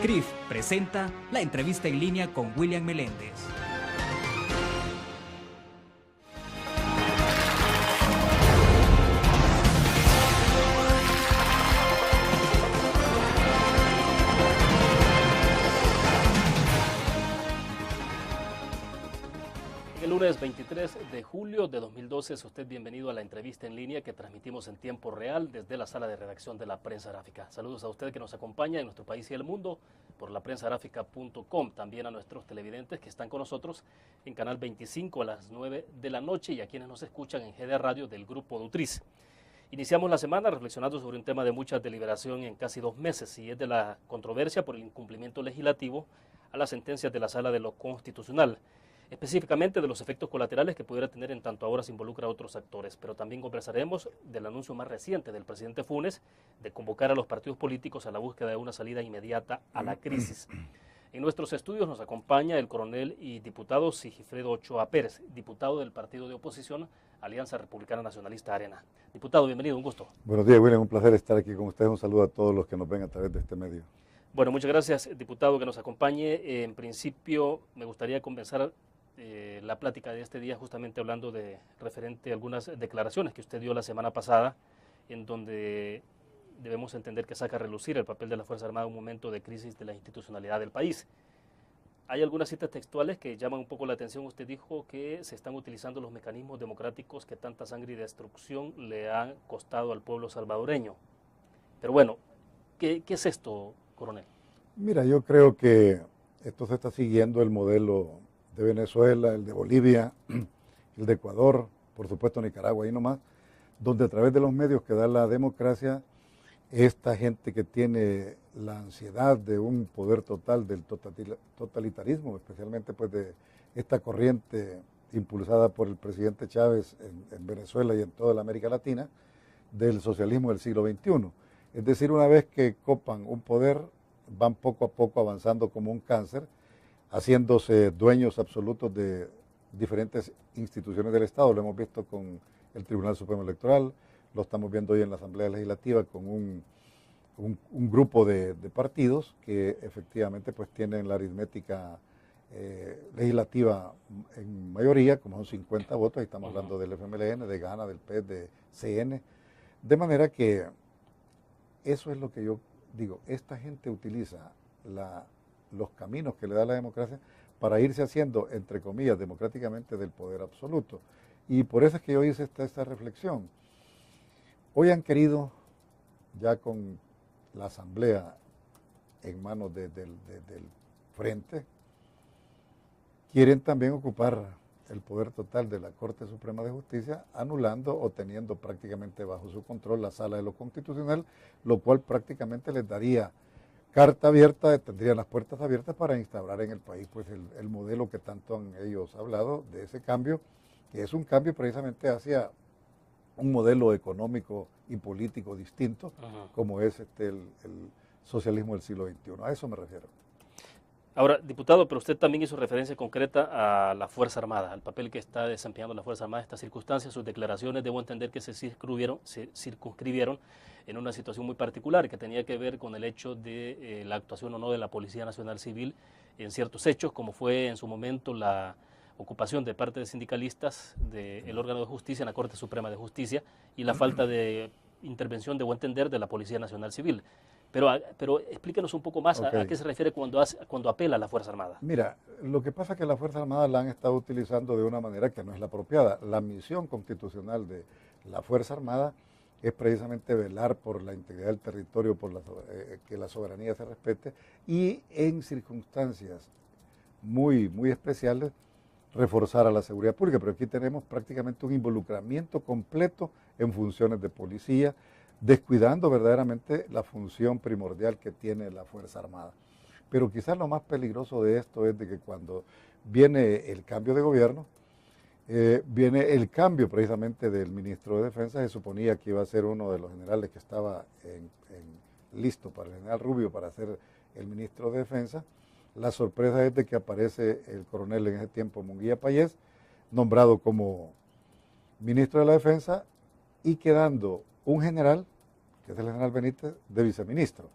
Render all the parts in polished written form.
CRIF presenta la entrevista en línea con William Meléndez. El lunes 23 de julio de 2012 es usted bienvenido a la entrevista en línea que transmitimos en tiempo real desde la sala de redacción de la Prensa Gráfica. Saludos a usted que nos acompaña en nuestro país y el mundo por laprensagráfica.com, también a nuestros televidentes que están con nosotros en Canal 25 a las 9 de la noche y a quienes nos escuchan en GD Radio del Grupo Dutriz. Iniciamos la semana reflexionando sobre un tema de mucha deliberación en casi 2 meses y es de la controversia por el incumplimiento legislativo a las sentencias de la Sala de lo Constitucional, específicamente de los efectos colaterales que pudiera tener en tanto ahora se involucra a otros actores, pero también conversaremos del anuncio más reciente del presidente Funes de convocar a los partidos políticos a la búsqueda de una salida inmediata a la crisis. En nuestros estudios nos acompaña el coronel y diputado Sigifredo Ochoa Pérez, diputado del partido de oposición Alianza Republicana Nacionalista Arena. Diputado, bienvenido, un gusto. Buenos días, William, un placer estar aquí con ustedes. Un saludo a todos los que nos ven a través de este medio. Bueno, muchas gracias, diputado, que nos acompañe. En principio, me gustaría comenzar la plática de este día justamente hablando de referente a algunas declaraciones que usted dio la semana pasada, en donde debemos entender que saca a relucir el papel de la Fuerza Armada en un momento de crisis de la institucionalidad del país. Hay algunas citas textuales que llaman un poco la atención. Usted dijo que se están utilizando los mecanismos democráticos que tanta sangre y destrucción le han costado al pueblo salvadoreño. Pero bueno, ¿qué es esto, coronel? Mira, yo creo que esto se está siguiendo el modelo de Venezuela, el de Bolivia, el de Ecuador, por supuesto Nicaragua, ahí nomás, donde a través de los medios que da la democracia, esta gente que tiene la ansiedad de un poder total del totalitarismo, especialmente pues de esta corriente impulsada por el presidente Chávez en Venezuela y en toda la América Latina, del socialismo del siglo XXI. Es decir, una vez que copan un poder, van poco a poco avanzando como un cáncer, haciéndose dueños absolutos de diferentes instituciones del Estado. Lo hemos visto con el Tribunal Supremo Electoral, lo estamos viendo hoy en la Asamblea Legislativa con un grupo de partidos que efectivamente pues tienen la aritmética legislativa en mayoría, como son 50 votos, ahí estamos hablando del FMLN, de GANA, del PES, de CN, de manera que eso es lo que yo digo, esta gente utiliza los caminos que le da la democracia para irse haciendo, entre comillas, democráticamente del poder absoluto. Y por eso es que yo hice esta reflexión. Hoy han querido, ya con la asamblea en manos del frente, quieren también ocupar el poder total de la Corte Suprema de Justicia, anulando o teniendo prácticamente bajo su control la Sala de lo Constitucional, lo cual prácticamente les daría carta abierta, tendrían las puertas abiertas para instaurar en el país pues el modelo que tanto han ellos hablado de ese cambio, que es un cambio precisamente hacia un modelo económico y político distinto, como es el socialismo del siglo XXI. A eso me refiero. Ahora, diputado, pero usted también hizo referencia concreta a la Fuerza Armada, al papel que está desempeñando la Fuerza Armada en estas circunstancias. Sus declaraciones, debo entender que se circunscribieron en una situación muy particular que tenía que ver con el hecho de la actuación o no de la Policía Nacional Civil en ciertos hechos, como fue en su momento la ocupación de parte de sindicalistas del órgano de justicia en la Corte Suprema de Justicia y la falta de intervención, debo entender, de la Policía Nacional Civil. Pero explíquenos un poco más a qué se refiere cuando apela a la Fuerza Armada. Mira, lo que pasa es que la Fuerza Armada la han estado utilizando de una manera que no es la apropiada. La misión constitucional de la Fuerza Armada es precisamente velar por la integridad del territorio, por que la soberanía se respete y en circunstancias muy, muy especiales reforzar a la seguridad pública. Pero aquí tenemos prácticamente un involucramiento completo en funciones de policía, descuidando verdaderamente la función primordial que tiene la Fuerza Armada. Pero quizás lo más peligroso de esto es de que cuando viene el cambio de gobierno, viene el cambio precisamente del ministro de Defensa. Se suponía que iba a ser uno de los generales que estaba listo para el general Rubio para ser el ministro de Defensa. La sorpresa es de que aparece el coronel en ese tiempo, Munguía Payés, nombrado como ministro de la Defensa y quedando un general, que es el general Benítez, de viceministro.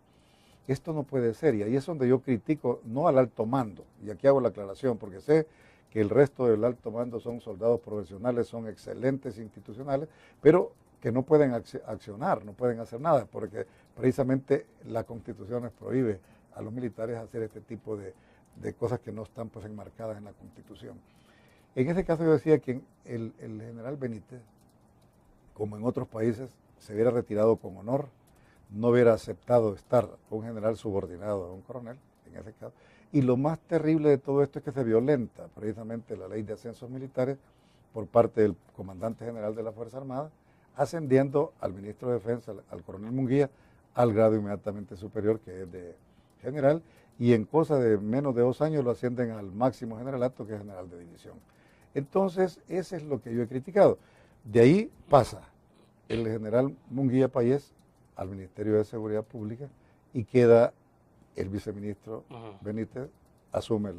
esto no puede ser, y ahí es donde yo critico, no al alto mando, y aquí hago la aclaración, porque sé que el resto del alto mando son soldados profesionales, son excelentes institucionales, pero que no pueden accionar, no pueden hacer nada, porque precisamente la Constitución les prohíbe a los militares hacer este tipo de cosas que no están pues enmarcadas en la Constitución. En este caso yo decía que el general Benítez, como en otros países, se hubiera retirado con honor, no hubiera aceptado estar un general subordinado a un coronel, en ese caso. Y lo más terrible de todo esto es que se violenta precisamente la ley de ascensos militares por parte del comandante general de la Fuerza Armada, ascendiendo al ministro de Defensa, al coronel Munguía, al grado inmediatamente superior, que es de general, y en cosa de menos de 2 años lo ascienden al máximo generalato, que es general de división. Entonces, eso es lo que yo he criticado. De ahí pasa el general Munguía Payés al Ministerio de Seguridad Pública y queda el viceministro Benítez, asume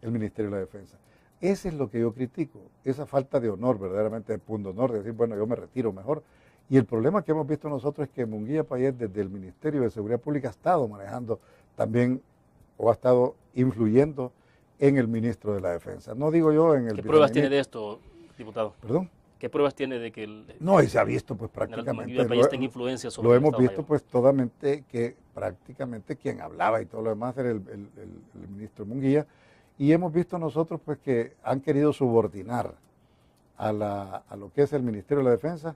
el Ministerio de la Defensa. Ese es lo que yo critico, esa falta de honor, verdaderamente de punto honor, de decir, bueno, yo me retiro mejor. Y el problema que hemos visto nosotros es que Munguía Payés desde el Ministerio de Seguridad Pública ha estado manejando también, o ha estado influyendo en el ministro de la Defensa. No digo yo en el... ¿Qué pruebas tiene de esto, diputado? ¿Perdón? ¿Qué pruebas tiene de que el... No, y se ha visto pues prácticamente... País tenga influencia sobre lo el hemos Estado visto Mayor? pues totalmente que prácticamente quien hablaba y todo lo demás era el ministro Munguía, y hemos visto nosotros pues que han querido subordinar a lo que es el Ministerio de la Defensa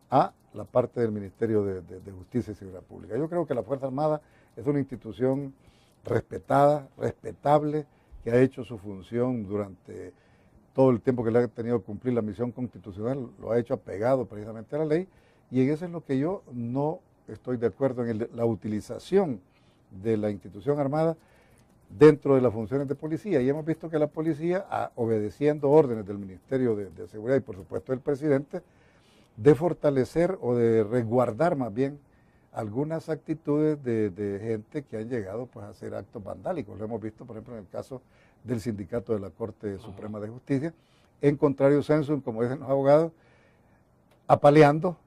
a la parte del Ministerio de Justicia y Seguridad Pública. Yo creo que la Fuerza Armada es una institución respetada, respetable, que ha hecho su función durante todo el tiempo que le ha tenido que cumplir la misión constitucional, lo ha hecho apegado precisamente a la ley, y en eso es lo que yo no estoy de acuerdo, en la utilización de la institución armada dentro de las funciones de policía. Y hemos visto que la policía, obedeciendo órdenes del Ministerio de Seguridad y por supuesto del presidente, de fortalecer o de resguardar más bien algunas actitudes de gente que han llegado pues, a hacer actos vandálicos. Lo hemos visto, por ejemplo, en el caso del sindicato de la Corte Suprema de Justicia, en contrario sensum, como dicen los abogados, apaleando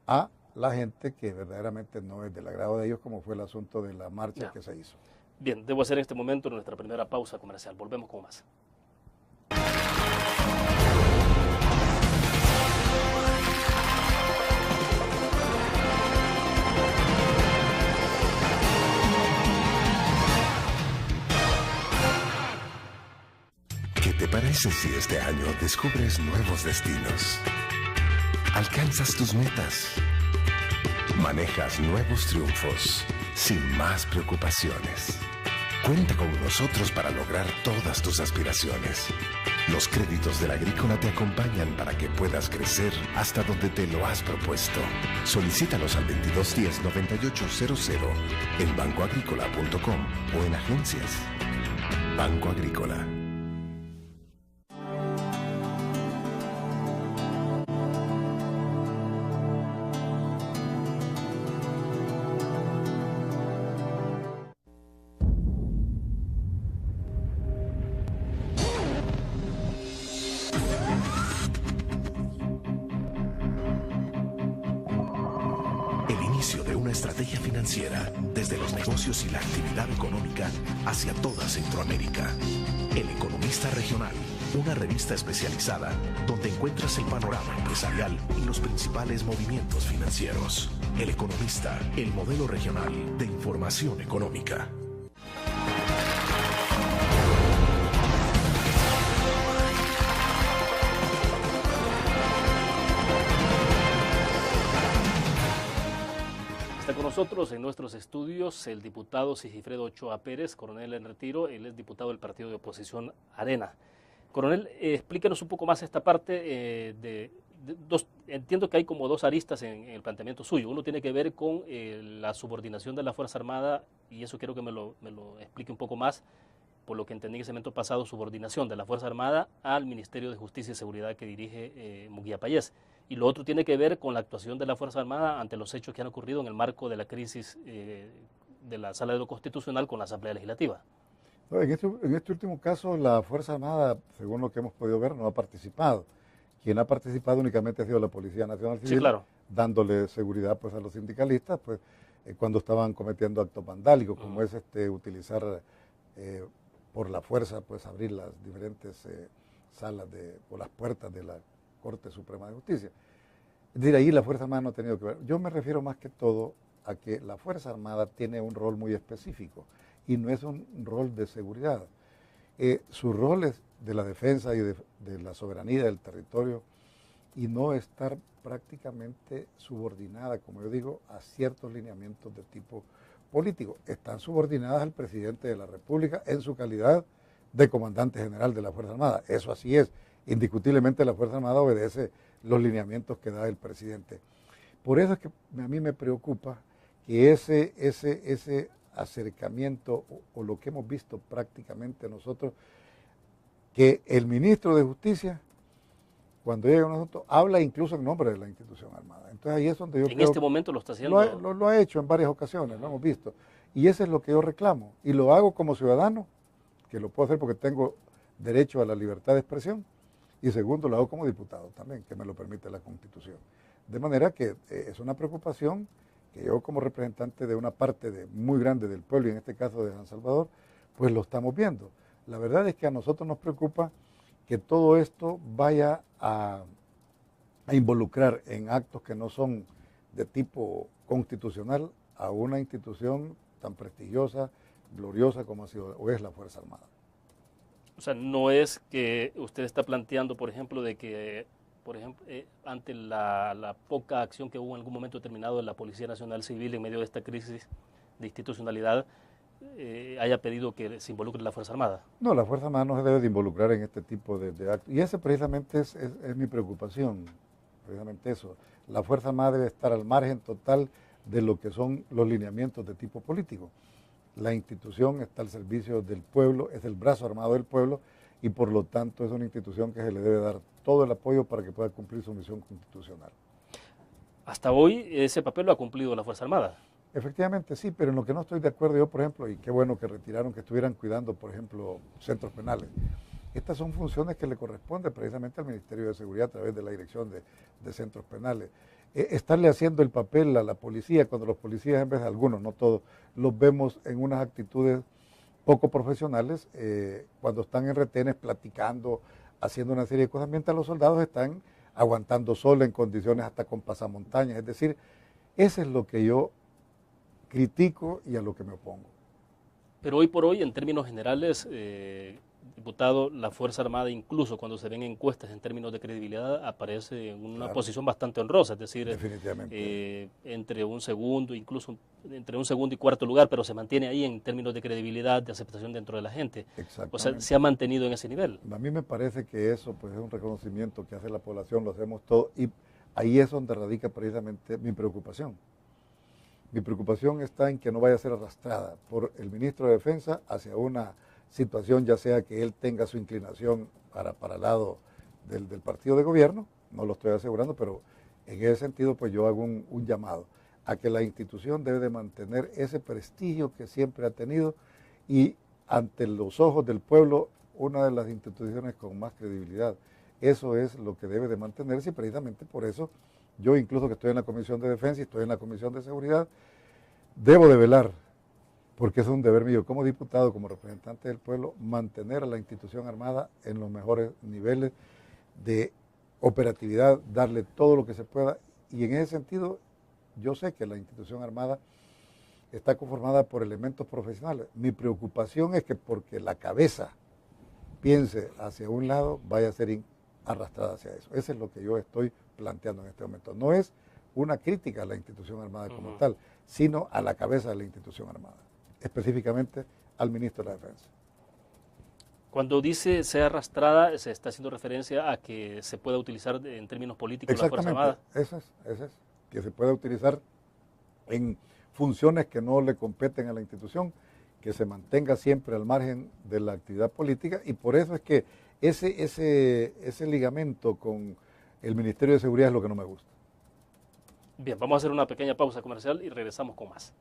a la gente que verdaderamente no es del agrado de ellos, como fue el asunto de la marcha que se hizo. Bien, debo hacer en este momento nuestra primera pausa comercial. Volvemos con más. ¿Qué te parece si este año descubres nuevos destinos? Alcanzas tus metas. Manejas nuevos triunfos sin más preocupaciones. Cuenta con nosotros para lograr todas tus aspiraciones. Los créditos del Agrícola te acompañan para que puedas crecer hasta donde te lo has propuesto. Solicítalos al 2210-9800 en bancoagrícola.com o en agencias. Banco Agrícola. El inicio de una estrategia financiera desde los negocios y la actividad económica hacia toda Centroamérica. El Economista Regional, una revista especializada donde encuentras el panorama empresarial y los principales movimientos financieros. El Economista, el modelo regional de información económica. Está con nosotros en nuestros estudios el diputado Sigifredo Ochoa Pérez, coronel en retiro. Él es diputado del partido de oposición Arena. Coronel, explícanos un poco más esta parte entiendo que hay como dos aristas en el planteamiento suyo. Uno tiene que ver con la subordinación de la Fuerza Armada, y eso quiero que me lo explique un poco más. Por lo que entendí en ese momento pasado, subordinación de la Fuerza Armada al Ministerio de Justicia y Seguridad que dirige Munguía Payés. Y lo otro tiene que ver con la actuación de la Fuerza Armada ante los hechos que han ocurrido en el marco de la crisis de la Sala de lo Constitucional con la Asamblea Legislativa. No, en este último caso, la Fuerza Armada, según lo que hemos podido ver, no ha participado. Quien ha participado únicamente ha sido la Policía Nacional Civil, sí, claro, dándole seguridad pues, a los sindicalistas, pues cuando estaban cometiendo actos vandálicos, como es utilizar por la fuerza, pues abrir las diferentes salas o las puertas de la Corte Suprema de Justicia. Es decir, ahí la Fuerza Armada no ha tenido que ver. Yo me refiero más que todo a que la Fuerza Armada tiene un rol muy específico y no es un rol de seguridad. Su rol es de la defensa y de la soberanía del territorio y no estar prácticamente subordinada, como yo digo, a ciertos lineamientos de tipo político. Están subordinadas al presidente de la República en su calidad de comandante general de la Fuerza Armada. Eso así es. Indiscutiblemente la Fuerza Armada obedece los lineamientos que da el presidente. Por eso es que a mí me preocupa que ese acercamiento o lo que hemos visto prácticamente nosotros, que el ministro de Justicia, cuando llega a nosotros, habla incluso en nombre de la institución armada. Entonces ahí es donde yo creo... En este momento lo está haciendo. Lo ha hecho en varias ocasiones, lo hemos visto. Y eso es lo que yo reclamo. Y lo hago como ciudadano, que lo puedo hacer porque tengo derecho a la libertad de expresión. Y segundo, lo hago como diputado también, que me lo permite la Constitución. De manera que es una preocupación que yo como representante de una parte muy grande del pueblo, y en este caso de San Salvador, pues lo estamos viendo. La verdad es que a nosotros nos preocupa que todo esto vaya a involucrar en actos que no son de tipo constitucional a una institución tan prestigiosa, gloriosa como ha sido o es la Fuerza Armada. O sea, no es que usted está planteando, por ejemplo, de que, ante la poca acción que hubo en algún momento determinado de la Policía Nacional Civil en medio de esta crisis de institucionalidad, haya pedido que se involucre la Fuerza Armada. No, la Fuerza Armada no se debe de involucrar en este tipo de actos. Y ese precisamente es mi preocupación, precisamente eso. La Fuerza Armada debe estar al margen total de lo que son los lineamientos de tipo político. La institución está al servicio del pueblo, es el brazo armado del pueblo y por lo tanto es una institución que se le debe dar todo el apoyo para que pueda cumplir su misión constitucional. Hasta hoy ese papel lo ha cumplido la Fuerza Armada. Efectivamente sí, pero en lo que no estoy de acuerdo yo, por ejemplo, y qué bueno que retiraron que estuvieran cuidando, por ejemplo, centros penales. Estas son funciones que le corresponden precisamente al Ministerio de Seguridad a través de la dirección de centros penales. Estarle haciendo el papel a la policía, cuando los policías, en vez de algunos, no todos, los vemos en unas actitudes poco profesionales, cuando están en retenes platicando, haciendo una serie de cosas, mientras los soldados están aguantando sol en condiciones hasta con pasamontañas. Es decir, eso es lo que yo critico y a lo que me opongo. Pero hoy por hoy, en términos generales, diputado, la Fuerza Armada, incluso cuando se ven encuestas en términos de credibilidad, aparece en una posición bastante honrosa, es decir, entre un segundo, incluso entre un segundo y cuarto lugar, pero se mantiene ahí en términos de credibilidad, de aceptación dentro de la gente. O sea, se ha mantenido en ese nivel. A mí me parece que eso pues es un reconocimiento que hace la población, lo hacemos todos, y ahí es donde radica precisamente mi preocupación. Mi preocupación está en que no vaya a ser arrastrada por el ministro de Defensa hacia una situación, ya sea que él tenga su inclinación para el lado del partido de gobierno, no lo estoy asegurando, pero en ese sentido pues yo hago un llamado a que la institución debe de mantener ese prestigio que siempre ha tenido y ante los ojos del pueblo una de las instituciones con más credibilidad. Eso es lo que debe de mantenerse y precisamente por eso yo incluso que estoy en la Comisión de Defensa y estoy en la Comisión de Seguridad, debo de velar, porque es un deber mío como diputado, como representante del pueblo, mantener a la institución armada en los mejores niveles de operatividad, darle todo lo que se pueda. Y en ese sentido, yo sé que la institución armada está conformada por elementos profesionales. Mi preocupación es que porque la cabeza piense hacia un lado, vaya a ser arrastrada hacia eso. Eso es lo que yo estoy planteando en este momento. No es una crítica a la institución armada como tal, sino a la cabeza de la institución armada, específicamente al ministro de la Defensa. Cuando dice sea arrastrada, se está haciendo referencia a que se pueda utilizar en términos políticos la Fuerza Armada. Eso es, que se pueda utilizar en funciones que no le competen a la institución, que se mantenga siempre al margen de la actividad política, y por eso es que ese ligamento con el Ministerio de Seguridad es lo que no me gusta. Bien, vamos a hacer una pequeña pausa comercial y regresamos con más.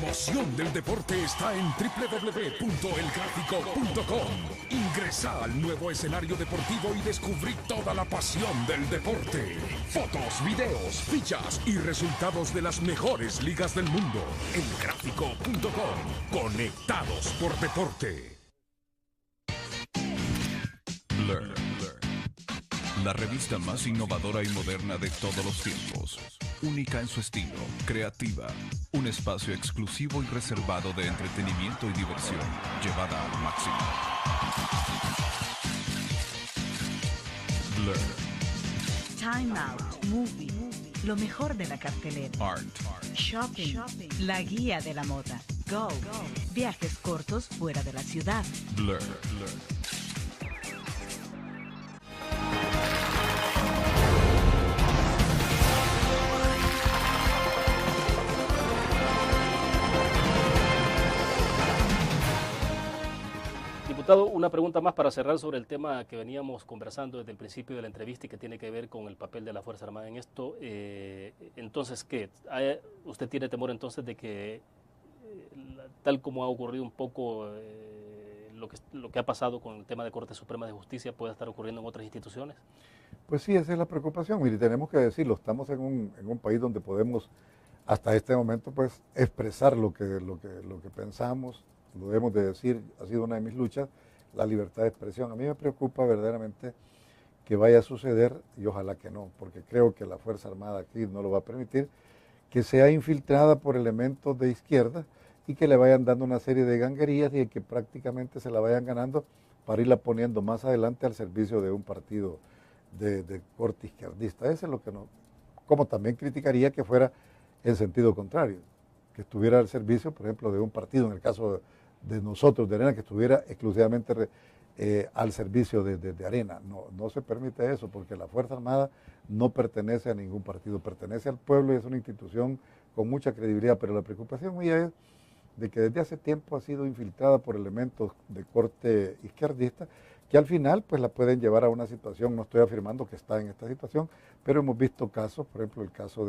emoción del deporte está en www.elgráfico.com. Ingresa al nuevo escenario deportivo y descubrí toda la pasión del deporte. Fotos, videos, fichas y resultados de las mejores ligas del mundo. Elgráfico.com. Conectados por deporte. Blur. La revista más innovadora y moderna de todos los tiempos. Única en su estilo, creativa. Un espacio exclusivo y reservado de entretenimiento y diversión, llevada al máximo. Blur. Time Out, Movie, lo mejor de la cartelera. Art. Shopping, la guía de la moda. Go, viajes cortos fuera de la ciudad. Blur. Diputado, una pregunta más para cerrar sobre el tema que veníamos conversando desde el principio de la entrevista y que tiene que ver con el papel de la Fuerza Armada en esto. Entonces, ¿qué? ¿Usted tiene temor entonces de que, tal como ha ocurrido un poco lo que ha pasado con el tema de Corte Suprema de Justicia, pueda estar ocurriendo en otras instituciones? Pues sí, esa es la preocupación. Mire, tenemos que decirlo, estamos en un país donde podemos, hasta este momento, pues expresar lo que pensamos. Lo debemos de decir, ha sido una de mis luchas, la libertad de expresión. A mí me preocupa verdaderamente que vaya a suceder, y ojalá que no, porque creo que la Fuerza Armada aquí no lo va a permitir, que sea infiltrada por elementos de izquierda y que le vayan dando una serie de ganguerías y que prácticamente se la vayan ganando para irla poniendo más adelante al servicio de un partido de corte izquierdista. Eso es lo que no, como también criticaría que fuera en sentido contrario, que estuviera al servicio, por ejemplo, de un partido, en el caso de nosotros, de Arena, que estuviera exclusivamente al servicio de Arena. No se permite eso, porque la Fuerza Armada no pertenece a ningún partido, pertenece al pueblo y es una institución con mucha credibilidad, pero la preocupación mía es de que desde hace tiempo ha sido infiltrada por elementos de corte izquierdista, que al final pues la pueden llevar a una situación, no estoy afirmando que está en esta situación, pero hemos visto casos, por ejemplo el caso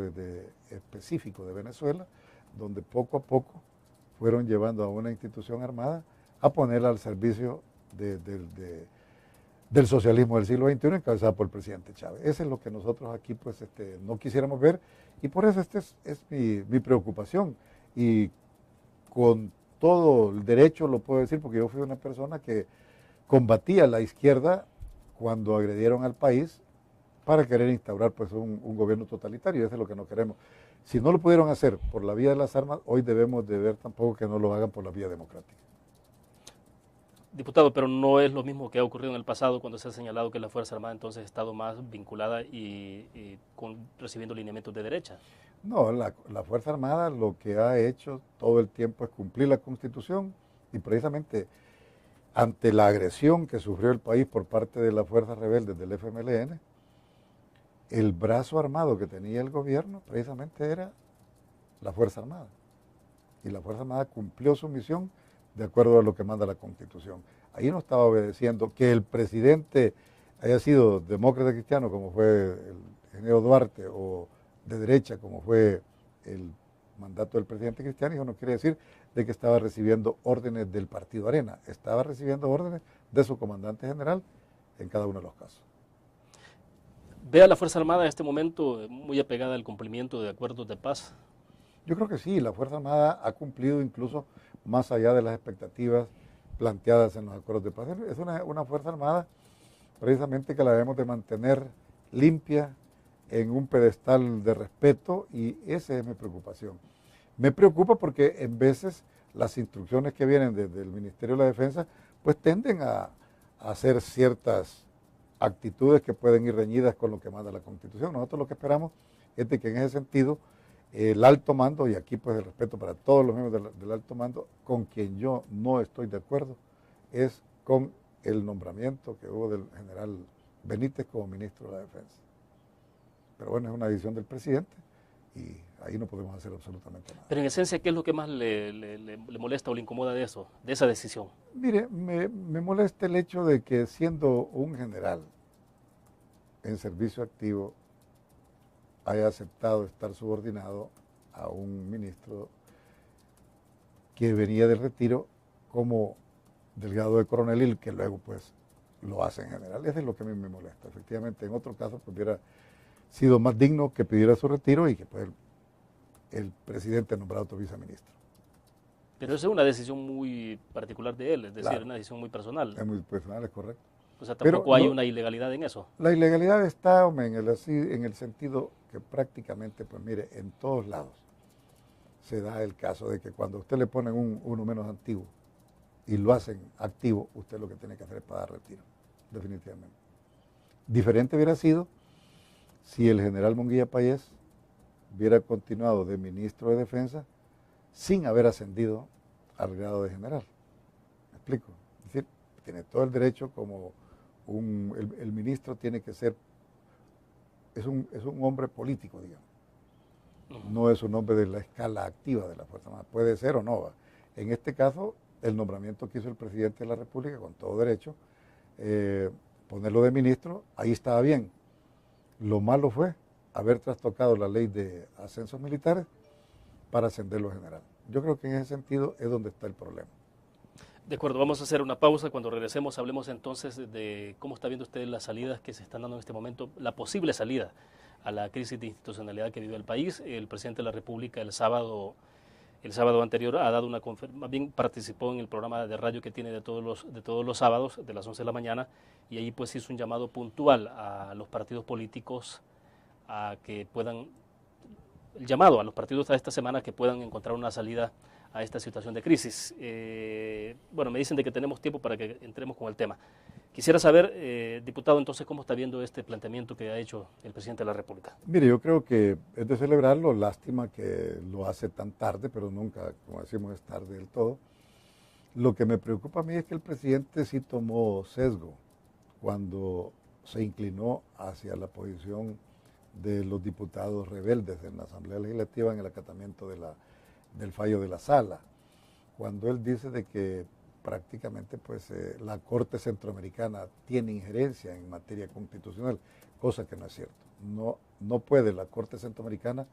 específico de Venezuela, donde poco a poco fueron llevando a una institución armada a ponerla al servicio del socialismo del siglo XXI encabezada por el presidente Chávez. Eso es lo que nosotros aquí pues no quisiéramos ver y por eso es mi preocupación y con todo el derecho lo puedo decir porque yo fui una persona que combatía a la izquierda cuando agredieron al país para querer instaurar pues un gobierno totalitario, eso es lo que no queremos. Si no lo pudieron hacer por la vía de las armas, hoy debemos de ver tampoco que no lo hagan por la vía democrática. Diputado, pero no es lo mismo que ha ocurrido en el pasado cuando se ha señalado que la Fuerza Armada entonces ha estado más vinculada y recibiendo lineamientos de derecha. No, la Fuerza Armada lo que ha hecho todo el tiempo es cumplir la Constitución y precisamente ante la agresión que sufrió el país por parte de las fuerzas rebeldes del FMLN, el brazo armado que tenía el gobierno precisamente era la Fuerza Armada. Y la Fuerza Armada cumplió su misión de acuerdo a lo que manda la Constitución. Ahí no estaba obedeciendo que el presidente haya sido demócrata cristiano como fue el ingeniero Duarte o de derecha como fue el mandato del presidente cristiano, y eso no quiere decir de que estaba recibiendo órdenes del partido Arena, estaba recibiendo órdenes de su comandante general en cada uno de los casos. ¿Ve a la Fuerza Armada en este momento muy apegada al cumplimiento de acuerdos de paz? Yo creo que sí, la Fuerza Armada ha cumplido incluso más allá de las expectativas planteadas en los acuerdos de paz. Es una Fuerza Armada precisamente que la debemos de mantener limpia, en un pedestal de respeto, y esa es mi preocupación. Me preocupa porque en veces las instrucciones que vienen desde el Ministerio de la Defensa pues tienden a hacer ciertas actitudes que pueden ir reñidas con lo que manda la Constitución. Nosotros lo que esperamos es de que en ese sentido el alto mando, y aquí pues el respeto para todos los miembros del alto mando, con quien yo no estoy de acuerdo, es con el nombramiento que hubo del general Benítez como ministro de la Defensa. Pero bueno, es una decisión del presidente y ahí no podemos hacer absolutamente nada. Pero en esencia, ¿qué es lo que más le molesta o le incomoda de eso, de esa decisión? Mire, me molesta el hecho de que siendo un general en servicio activo haya aceptado estar subordinado a un ministro que venía del retiro como delegado de coronel y que luego pues lo hace en general. Eso es lo que a mí me molesta. Efectivamente, en otro caso pues hubiera sido más digno que pidiera su retiro y que pues el presidente nombrara otro viceministro. Pero esa es una decisión muy particular de él, es decir, Claro. una decisión muy personal. Es muy personal, es correcto. O sea, Pero tampoco hay no- una ilegalidad en eso. La ilegalidad está, hombre, en el sentido que prácticamente, pues mire, en todos lados se da el caso de que cuando a usted le ponen uno menos antiguo y lo hacen activo, usted lo que tiene que hacer es pagar retiro, definitivamente. Diferente hubiera sido si el general Munguía Payés hubiera continuado de ministro de Defensa sin haber ascendido al grado de general. ¿Me explico? Es decir, tiene todo el derecho como el ministro tiene que ser, es un hombre político, digamos. No es un hombre de la escala activa de la Fuerza Armada. Puede ser o no. ¿Va? En este caso, el nombramiento que hizo el presidente de la República, con todo derecho, ponerlo de ministro, ahí estaba bien. Lo malo fue haber trastocado la ley de ascensos militares para ascenderlo a general. Yo creo que en ese sentido es donde está el problema. De acuerdo, vamos a hacer una pausa. Cuando regresemos hablemos entonces de cómo está viendo usted las salidas que se están dando en este momento, la posible salida a la crisis de institucionalidad que vive el país. El presidente de la República el sábado anterior ha dado una conferencia, más bien participó en el programa de radio que tiene de todos los sábados, de las 11 de la mañana, y ahí pues hizo un llamado puntual a los partidos políticos a que puedan, el llamado a los partidos a esta semana que puedan encontrar una salida a esta situación de crisis. Bueno, me dicen de que tenemos tiempo para que entremos con el tema. Quisiera saber, diputado, entonces, cómo está viendo este planteamiento que ha hecho el presidente de la República. Mire, yo creo que es de celebrarlo, lástima que lo hace tan tarde, pero nunca, como decimos, es tarde del todo. Lo que me preocupa a mí es que el presidente sí tomó sesgo cuando se inclinó hacia la posición de los diputados rebeldes en la Asamblea Legislativa en el acatamiento del fallo de la Sala, cuando él dice de que prácticamente pues la Corte Centroamericana tiene injerencia en materia constitucional, cosa que no es cierto. No puede la Corte Centroamericana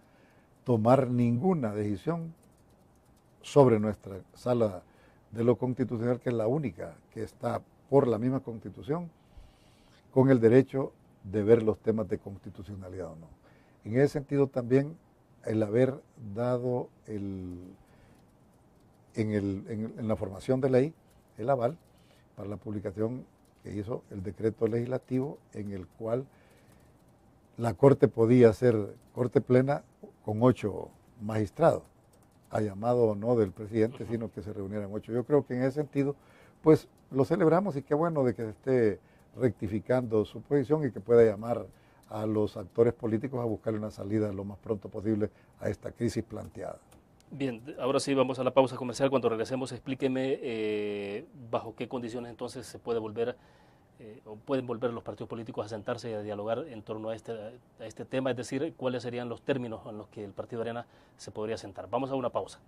tomar ninguna decisión sobre nuestra Sala de lo Constitucional, que es la única que está por la misma Constitución, con el derecho de ver los temas de constitucionalidad o no. En ese sentido también el haber dado en la formación de ley el aval para la publicación que hizo el decreto legislativo en el cual la Corte podía ser Corte plena con 8 magistrados, a llamado o no del presidente, sino que se reunieran 8. Yo creo que en ese sentido, pues lo celebramos y qué bueno de que se esté rectificando su posición y que pueda llamar a los actores políticos a buscarle una salida lo más pronto posible a esta crisis planteada. Bien, ahora sí vamos a la pausa comercial. Cuando regresemos, explíqueme bajo qué condiciones entonces se puede volver o pueden volver los partidos políticos a sentarse y a dialogar en torno a este tema, es decir, cuáles serían los términos en los que el Partido Arena se podría sentar. Vamos a una pausa.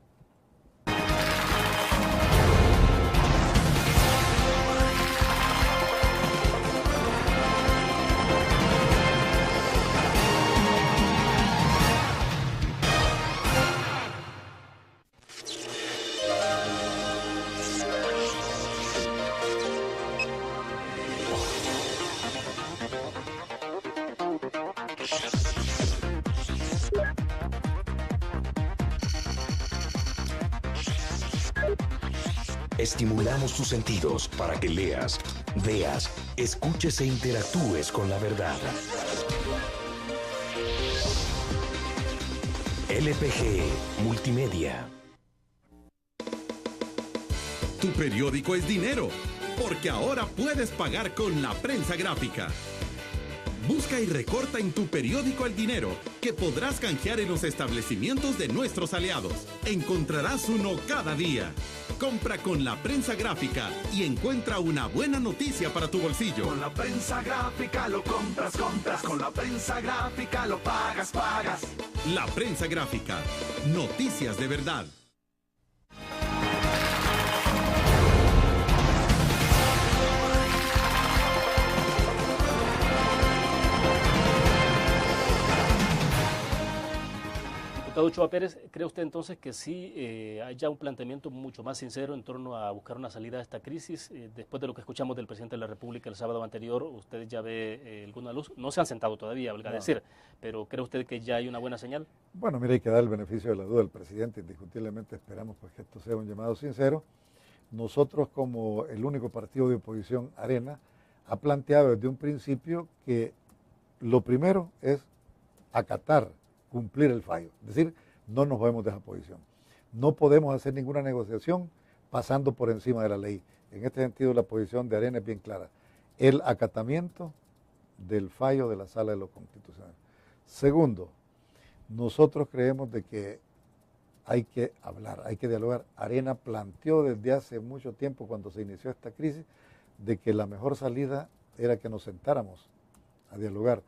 Estimulamos tus sentidos para que leas, veas, escuches e interactúes con la verdad. LPG Multimedia. Tu periódico es dinero, porque ahora puedes pagar con la prensa gráfica. Busca y recorta en tu periódico el dinero que podrás canjear en los establecimientos de nuestros aliados. Encontrarás uno cada día. Compra con la prensa gráfica y encuentra una buena noticia para tu bolsillo. Con la prensa gráfica lo compras. Con la prensa gráfica lo pagas. La prensa gráfica. Noticias de verdad. Diputado Ochoa Pérez, ¿cree usted entonces que sí hay ya un planteamiento mucho más sincero en torno a buscar una salida a esta crisis? Después de lo que escuchamos del presidente de la República el sábado anterior, ¿usted ya ve alguna luz? No se han sentado todavía, valga decir, pero ¿cree usted que ya hay una buena señal? Bueno, mire, hay que dar el beneficio de la duda al presidente. Indiscutiblemente esperamos pues, que esto sea un llamado sincero. Nosotros, como el único partido de oposición, Arena, ha planteado desde un principio que lo primero es acatar, cumplir el fallo. Es decir, no nos movemos de esa posición. No podemos hacer ninguna negociación pasando por encima de la ley. En este sentido, la posición de Arena es bien clara. El acatamiento del fallo de la Sala de lo Constitucional. Segundo, nosotros creemos de que hay que hablar, hay que dialogar. Arena planteó desde hace mucho tiempo, cuando se inició esta crisis, de que la mejor salida era que nos sentáramos a dialogar.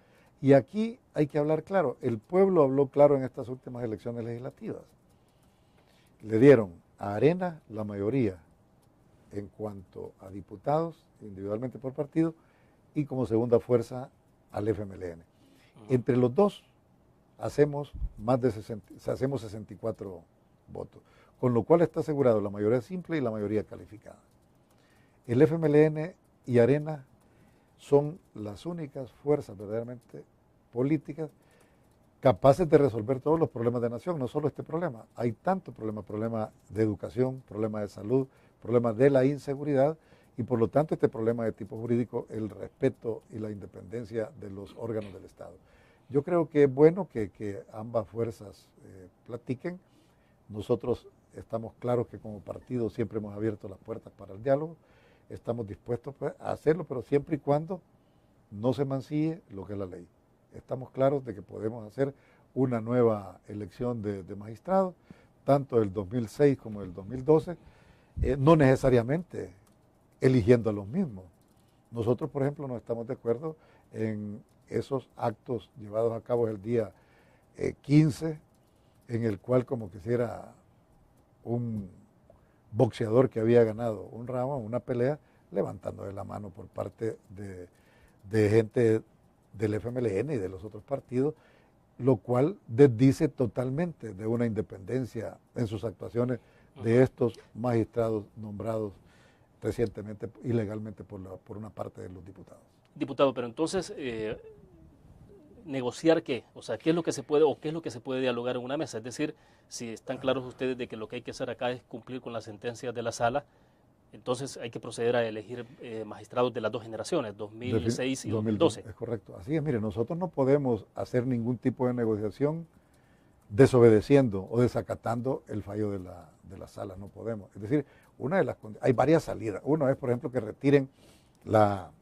Y aquí hay que hablar claro. El pueblo habló claro en estas últimas elecciones legislativas. Le dieron a Arena la mayoría en cuanto a diputados, individualmente por partido, y como segunda fuerza al FMLN. Entre los dos hacemos 64 votos, con lo cual está asegurado la mayoría simple y la mayoría calificada. El FMLN y Arena son las únicas fuerzas verdaderamente políticas capaces de resolver todos los problemas de la nación, no solo este problema. Hay tantos problemas, problemas de educación, problemas de salud, problemas de la inseguridad y por lo tanto este problema de tipo jurídico, el respeto y la independencia de los órganos del Estado. Yo creo que es bueno que ambas fuerzas platiquen. Nosotros estamos claros que como partido siempre hemos abierto las puertas para el diálogo. Estamos dispuestos pues, a hacerlo, pero siempre y cuando no se mancille lo que es la ley. Estamos claros de que podemos hacer una nueva elección de magistrados, tanto del 2006 como del 2012, no necesariamente eligiendo a los mismos. Nosotros, por ejemplo, no estamos de acuerdo en esos actos llevados a cabo el día 15, en el cual como que si era un boxeador que había ganado un round, una pelea, levantando de la mano por parte de gente del FMLN y de los otros partidos, lo cual desdice totalmente de una independencia en sus actuaciones de estos magistrados nombrados recientemente y legalmente por una parte de los diputados. Diputado, pero entonces, ¿negociar qué? O sea, ¿qué es lo que se puede o qué es lo que se puede dialogar en una mesa? Es decir, si están claros ustedes de que lo que hay que hacer acá es cumplir con las sentencias de la sala, entonces hay que proceder a elegir magistrados de las dos generaciones, 2006 y 2012. Es correcto. Así es, mire, nosotros no podemos hacer ningún tipo de negociación desobedeciendo o desacatando el fallo de la sala, no podemos. Es decir, hay varias salidas. Uno es, por ejemplo, que retiren la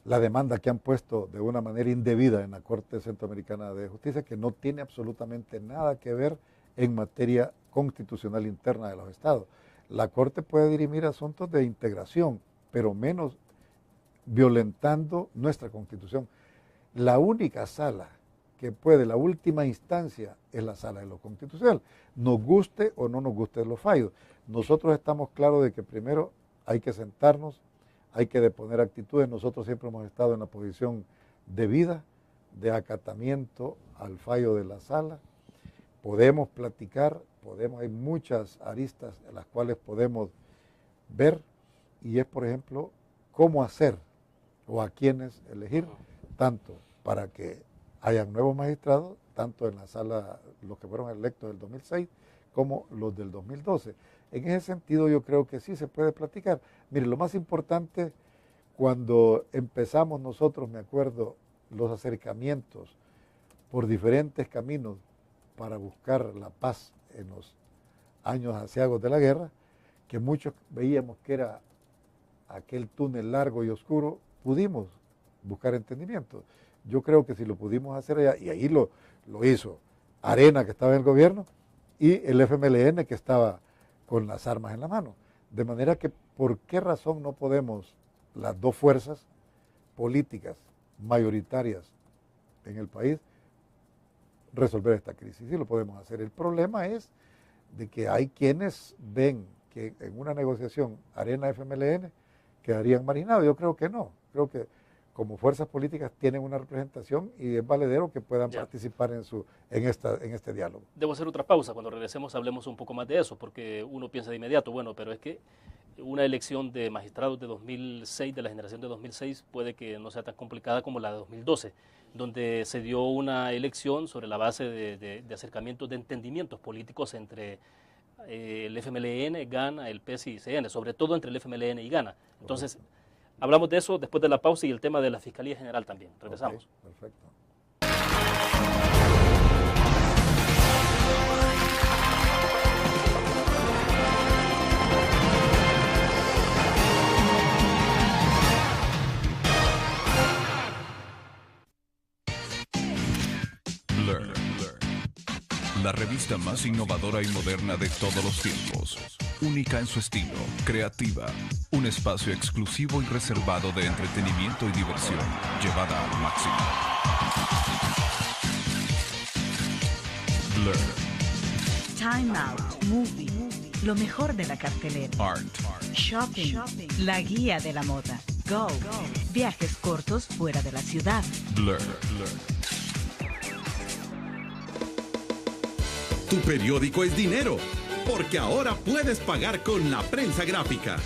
demanda que han puesto de una manera indebida en la Corte Centroamericana de Justicia, que no tiene absolutamente nada que ver en materia constitucional interna de los estados. La Corte puede dirimir asuntos de integración, pero menos violentando nuestra Constitución. La única sala que puede, la última instancia, es la Sala de lo Constitucional. Nos guste o no nos guste los fallos. Nosotros estamos claros de que primero hay que sentarnos, hay que deponer actitudes. Nosotros siempre hemos estado en la posición debida de acatamiento al fallo de la sala. Podemos platicar, hay muchas aristas en las cuales podemos ver, y es, por ejemplo, cómo hacer o a quiénes elegir, tanto para que hayan nuevos magistrados, tanto en la sala, los que fueron electos del 2006, como los del 2012. En ese sentido yo creo que sí se puede platicar. Mire, lo más importante, cuando empezamos nosotros, me acuerdo, los acercamientos por diferentes caminos para buscar la paz en los años aciagos de la guerra, que muchos veíamos que era aquel túnel largo y oscuro, pudimos buscar entendimiento. Yo creo que si lo pudimos hacer allá, y ahí lo hizo Arena, que estaba en el gobierno, y el FMLN, que estaba con las armas en la mano. De manera que, ¿por qué razón no podemos las dos fuerzas políticas mayoritarias en el país resolver esta crisis? Sí lo podemos hacer. El problema es de que hay quienes ven que en una negociación Arena-FMLN quedarían marginados. Yo creo que no. Creo que como fuerzas políticas tienen una representación y es valedero que puedan participar en este diálogo. Debo hacer otra pausa. Cuando regresemos hablemos un poco más de eso, porque uno piensa de inmediato, bueno, pero es que una elección de magistrados de 2006, de la generación de 2006, puede que no sea tan complicada como la de 2012, donde se dio una elección sobre la base de acercamientos de entendimientos políticos entre el FMLN, GANA, el PES y CN, sobre todo entre el FMLN y GANA. Entonces, hablamos de eso después de la pausa y el tema de la Fiscalía General también. Regresamos. Okay, perfecto. Blur, la revista más innovadora y moderna de todos los tiempos. Única en su estilo, creativa, un espacio exclusivo y reservado de entretenimiento y diversión, llevada al máximo. Blur. Time Out, Movie, lo mejor de la cartelera. Art. Shopping, la guía de la moda. Go, viajes cortos fuera de la ciudad. Blur. Tu periódico es dinero, porque ahora puedes pagar con la prensa gráfica.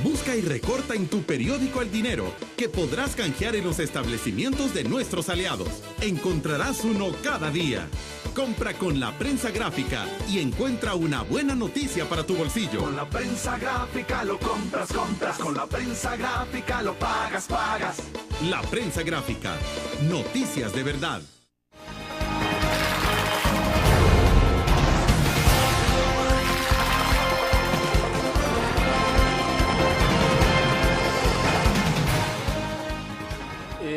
Busca y recorta en tu periódico el dinero que podrás canjear en los establecimientos de nuestros aliados. Encontrarás uno cada día. Compra con la prensa gráfica y encuentra una buena noticia para tu bolsillo. Con la prensa gráfica lo compras. Con la prensa gráfica lo pagas. La prensa gráfica. Noticias de verdad.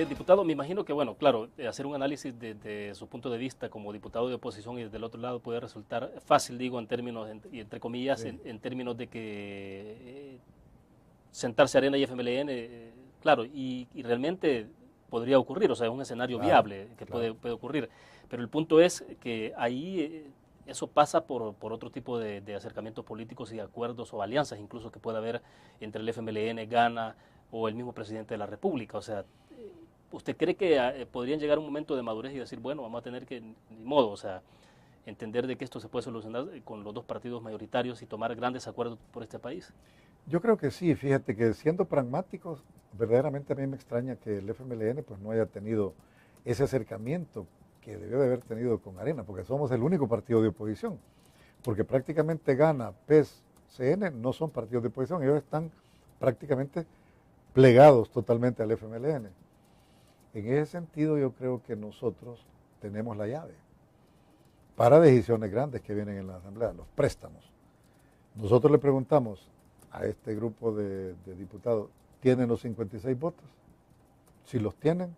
Diputado, me imagino que, bueno, claro, hacer un análisis desde su punto de vista como diputado de oposición y desde el otro lado puede resultar fácil, digo, en términos, y entre comillas, sí, en términos de que sentarse Arena y FMLN, claro, y realmente podría ocurrir, o sea, es un escenario viable que puede ocurrir, pero el punto es que ahí eso pasa por otro tipo de acercamientos políticos y acuerdos o alianzas incluso que pueda haber entre el FMLN, GANA o el mismo presidente de la República, o sea, ¿usted cree que podrían llegar a un momento de madurez y decir, bueno, vamos a tener que, ni modo, o sea, entender de que esto se puede solucionar con los dos partidos mayoritarios y tomar grandes acuerdos por este país? Yo creo que sí, fíjate que siendo pragmáticos, verdaderamente a mí me extraña que el FMLN pues no haya tenido ese acercamiento que debió de haber tenido con Arena, porque somos el único partido de oposición, porque prácticamente GANA, PES, CN no son partidos de oposición, ellos están prácticamente plegados totalmente al FMLN. En ese sentido yo creo que nosotros tenemos la llave para decisiones grandes que vienen en la Asamblea, los préstamos. Nosotros le preguntamos a este grupo de diputados, ¿tienen los 56 votos? Si los tienen,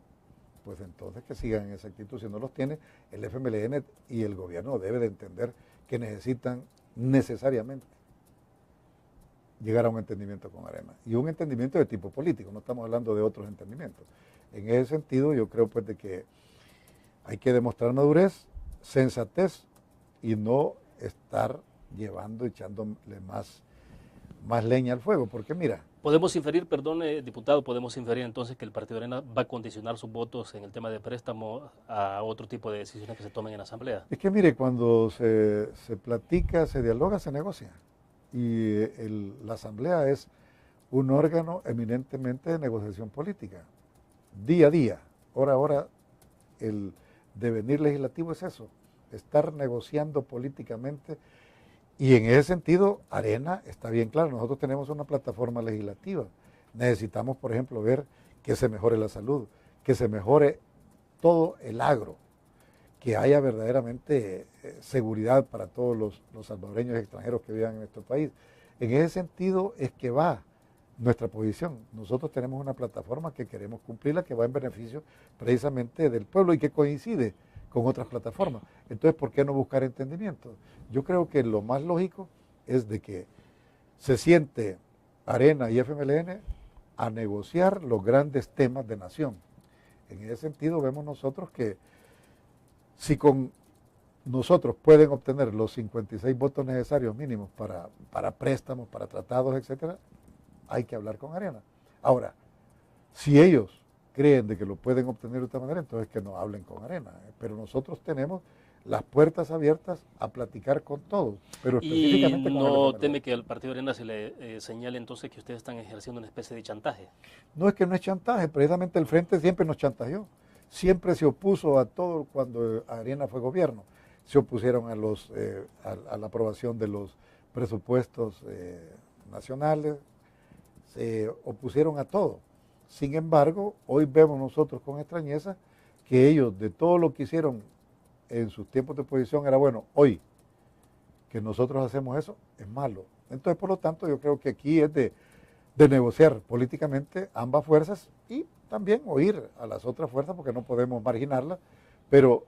pues entonces que sigan en esa actitud. Si no los tiene, el FMLN y el gobierno debe de entender que necesitan necesariamente llegar a un entendimiento con Arena. Y un entendimiento de tipo político, no estamos hablando de otros entendimientos. En ese sentido, yo creo pues de que hay que demostrar madurez, sensatez y no estar echándole más leña al fuego, porque mira... Podemos inferir, perdón, diputado, podemos inferir entonces que el Partido Arena va a condicionar sus votos en el tema de préstamo a otro tipo de decisiones que se tomen en la Asamblea. Es que mire, cuando se platica, se dialoga, se negocia. Y la Asamblea es un órgano eminentemente de negociación política. Día a día, hora a hora, el devenir legislativo es eso, estar negociando políticamente. Y en ese sentido, Arena está bien claro, nosotros tenemos una plataforma legislativa. Necesitamos, por ejemplo, ver que se mejore la salud, que se mejore todo el agro, que haya verdaderamente seguridad para todos los salvadoreños y extranjeros que vivan en nuestro país. En ese sentido es que va nuestra posición. Nosotros tenemos una plataforma que queremos cumplirla, que va en beneficio precisamente del pueblo y que coincide con otras plataformas. Entonces, ¿por qué no buscar entendimiento? Yo creo que lo más lógico es de que se siente Arena y FMLN a negociar los grandes temas de nación. En ese sentido vemos nosotros que si con nosotros pueden obtener los 56 votos necesarios mínimos para préstamos, para tratados, etcétera, hay que hablar con Arena. Ahora, Si ellos creen de que lo pueden obtener de otra manera, entonces que no hablen con Arena. Pero nosotros tenemos las puertas abiertas a platicar con todos, pero ¿Y específicamente con el no FMLN. teme que al Partido Arena se le señale entonces que ustedes están ejerciendo una especie de chantaje? No es que no es chantaje, precisamente el Frente siempre nos chantajeó. Siempre se opuso a todo cuando Arena fue gobierno. Se opusieron a la aprobación de los presupuestos nacionales, se opusieron a todo. Sin embargo, hoy vemos nosotros con extrañeza que ellos, de todo lo que hicieron en sus tiempos de oposición, era bueno. Hoy, que nosotros hacemos eso, es malo. Entonces, por lo tanto, yo creo que aquí es de negociar políticamente ambas fuerzas y también oír a las otras fuerzas, porque no podemos marginarlas, pero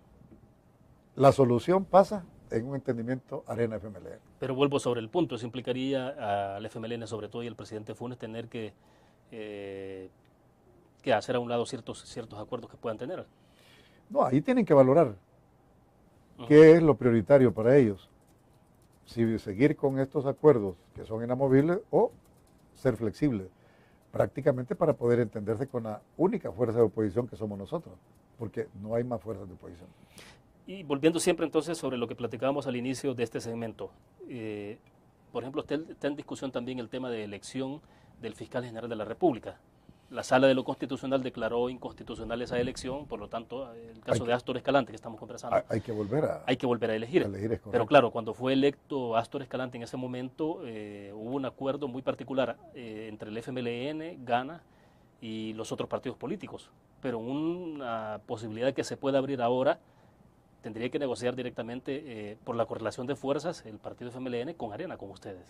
la solución pasa en un entendimiento Arena-FMLN. Pero vuelvo sobre el punto, eso implicaría al FMLN sobre todo y al presidente Funes tener que hacer a un lado ciertos acuerdos que puedan tener. No, ahí tienen que valorar qué es lo prioritario para ellos. Si seguir con estos acuerdos que son inamovibles o ser flexibles, prácticamente para poder entenderse con la única fuerza de oposición que somos nosotros, porque no hay más fuerzas de oposición. Y volviendo siempre entonces sobre lo que platicábamos al inicio de este segmento, por ejemplo, está en discusión también el tema de elección del fiscal general de la República. La Sala de lo Constitucional declaró inconstitucional esa elección, por lo tanto, el caso de Astor Escalante que estamos conversando. Hay que volver a elegir. Pero claro, cuando fue electo Astor Escalante en ese momento, hubo un acuerdo muy particular entre el FMLN, Gana y los otros partidos políticos. Pero una posibilidad que se pueda abrir ahora, tendría que negociar directamente por la correlación de fuerzas el partido FMLN con Arena, con ustedes.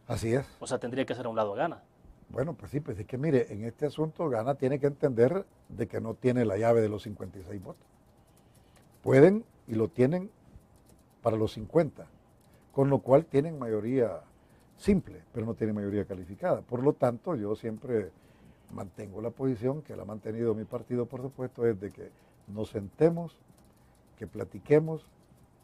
Así es. O sea, tendría que hacer a un lado a Gana. Bueno, pues sí, pues es que mire, en este asunto Gana tiene que entender de que no tiene la llave de los 56 votos. Pueden y lo tienen para los 50, con lo cual tienen mayoría simple, pero no tienen mayoría calificada. Por lo tanto, yo siempre mantengo la posición que la ha mantenido mi partido, por supuesto, es de que nos sentemos, que platiquemos,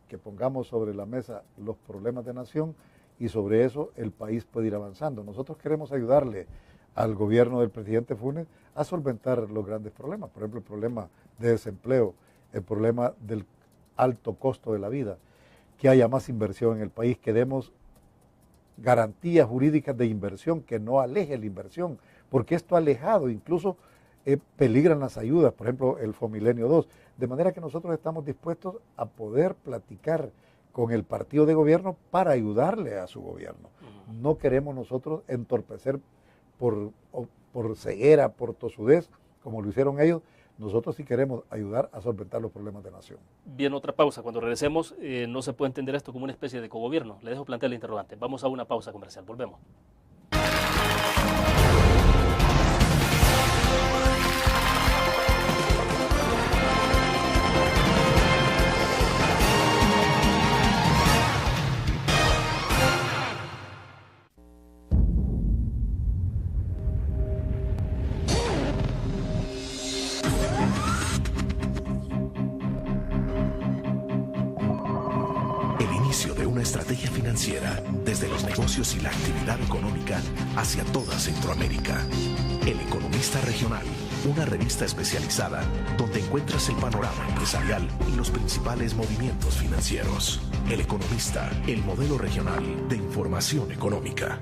que pongamos sobre la mesa los problemas de nación y sobre eso el país puede ir avanzando. Nosotros queremos ayudarle al gobierno del presidente Funes a solventar los grandes problemas, por ejemplo, el problema de desempleo, el problema del alto costo de la vida, que haya más inversión en el país, que demos garantías jurídicas de inversión, que no aleje la inversión, porque esto ha alejado, incluso peligran las ayudas, por ejemplo, el Fomilenio 2, de manera que nosotros estamos dispuestos a poder platicar con el partido de gobierno para ayudarle a su gobierno. No queremos nosotros entorpecer por ceguera, por tosudez, como lo hicieron ellos. Nosotros sí queremos ayudar a solventar los problemas de nación. Bien, otra pausa. Cuando regresemos, no se puede entender esto como una especie de cogobierno. Le dejo plantear el interrogante. Vamos a una pausa comercial. Volvemos. Estrategia financiera desde los negocios y la actividad económica hacia toda Centroamérica. El Economista Regional, una revista especializada donde encuentras el panorama empresarial y los principales movimientos financieros. El Economista, el modelo regional de información económica.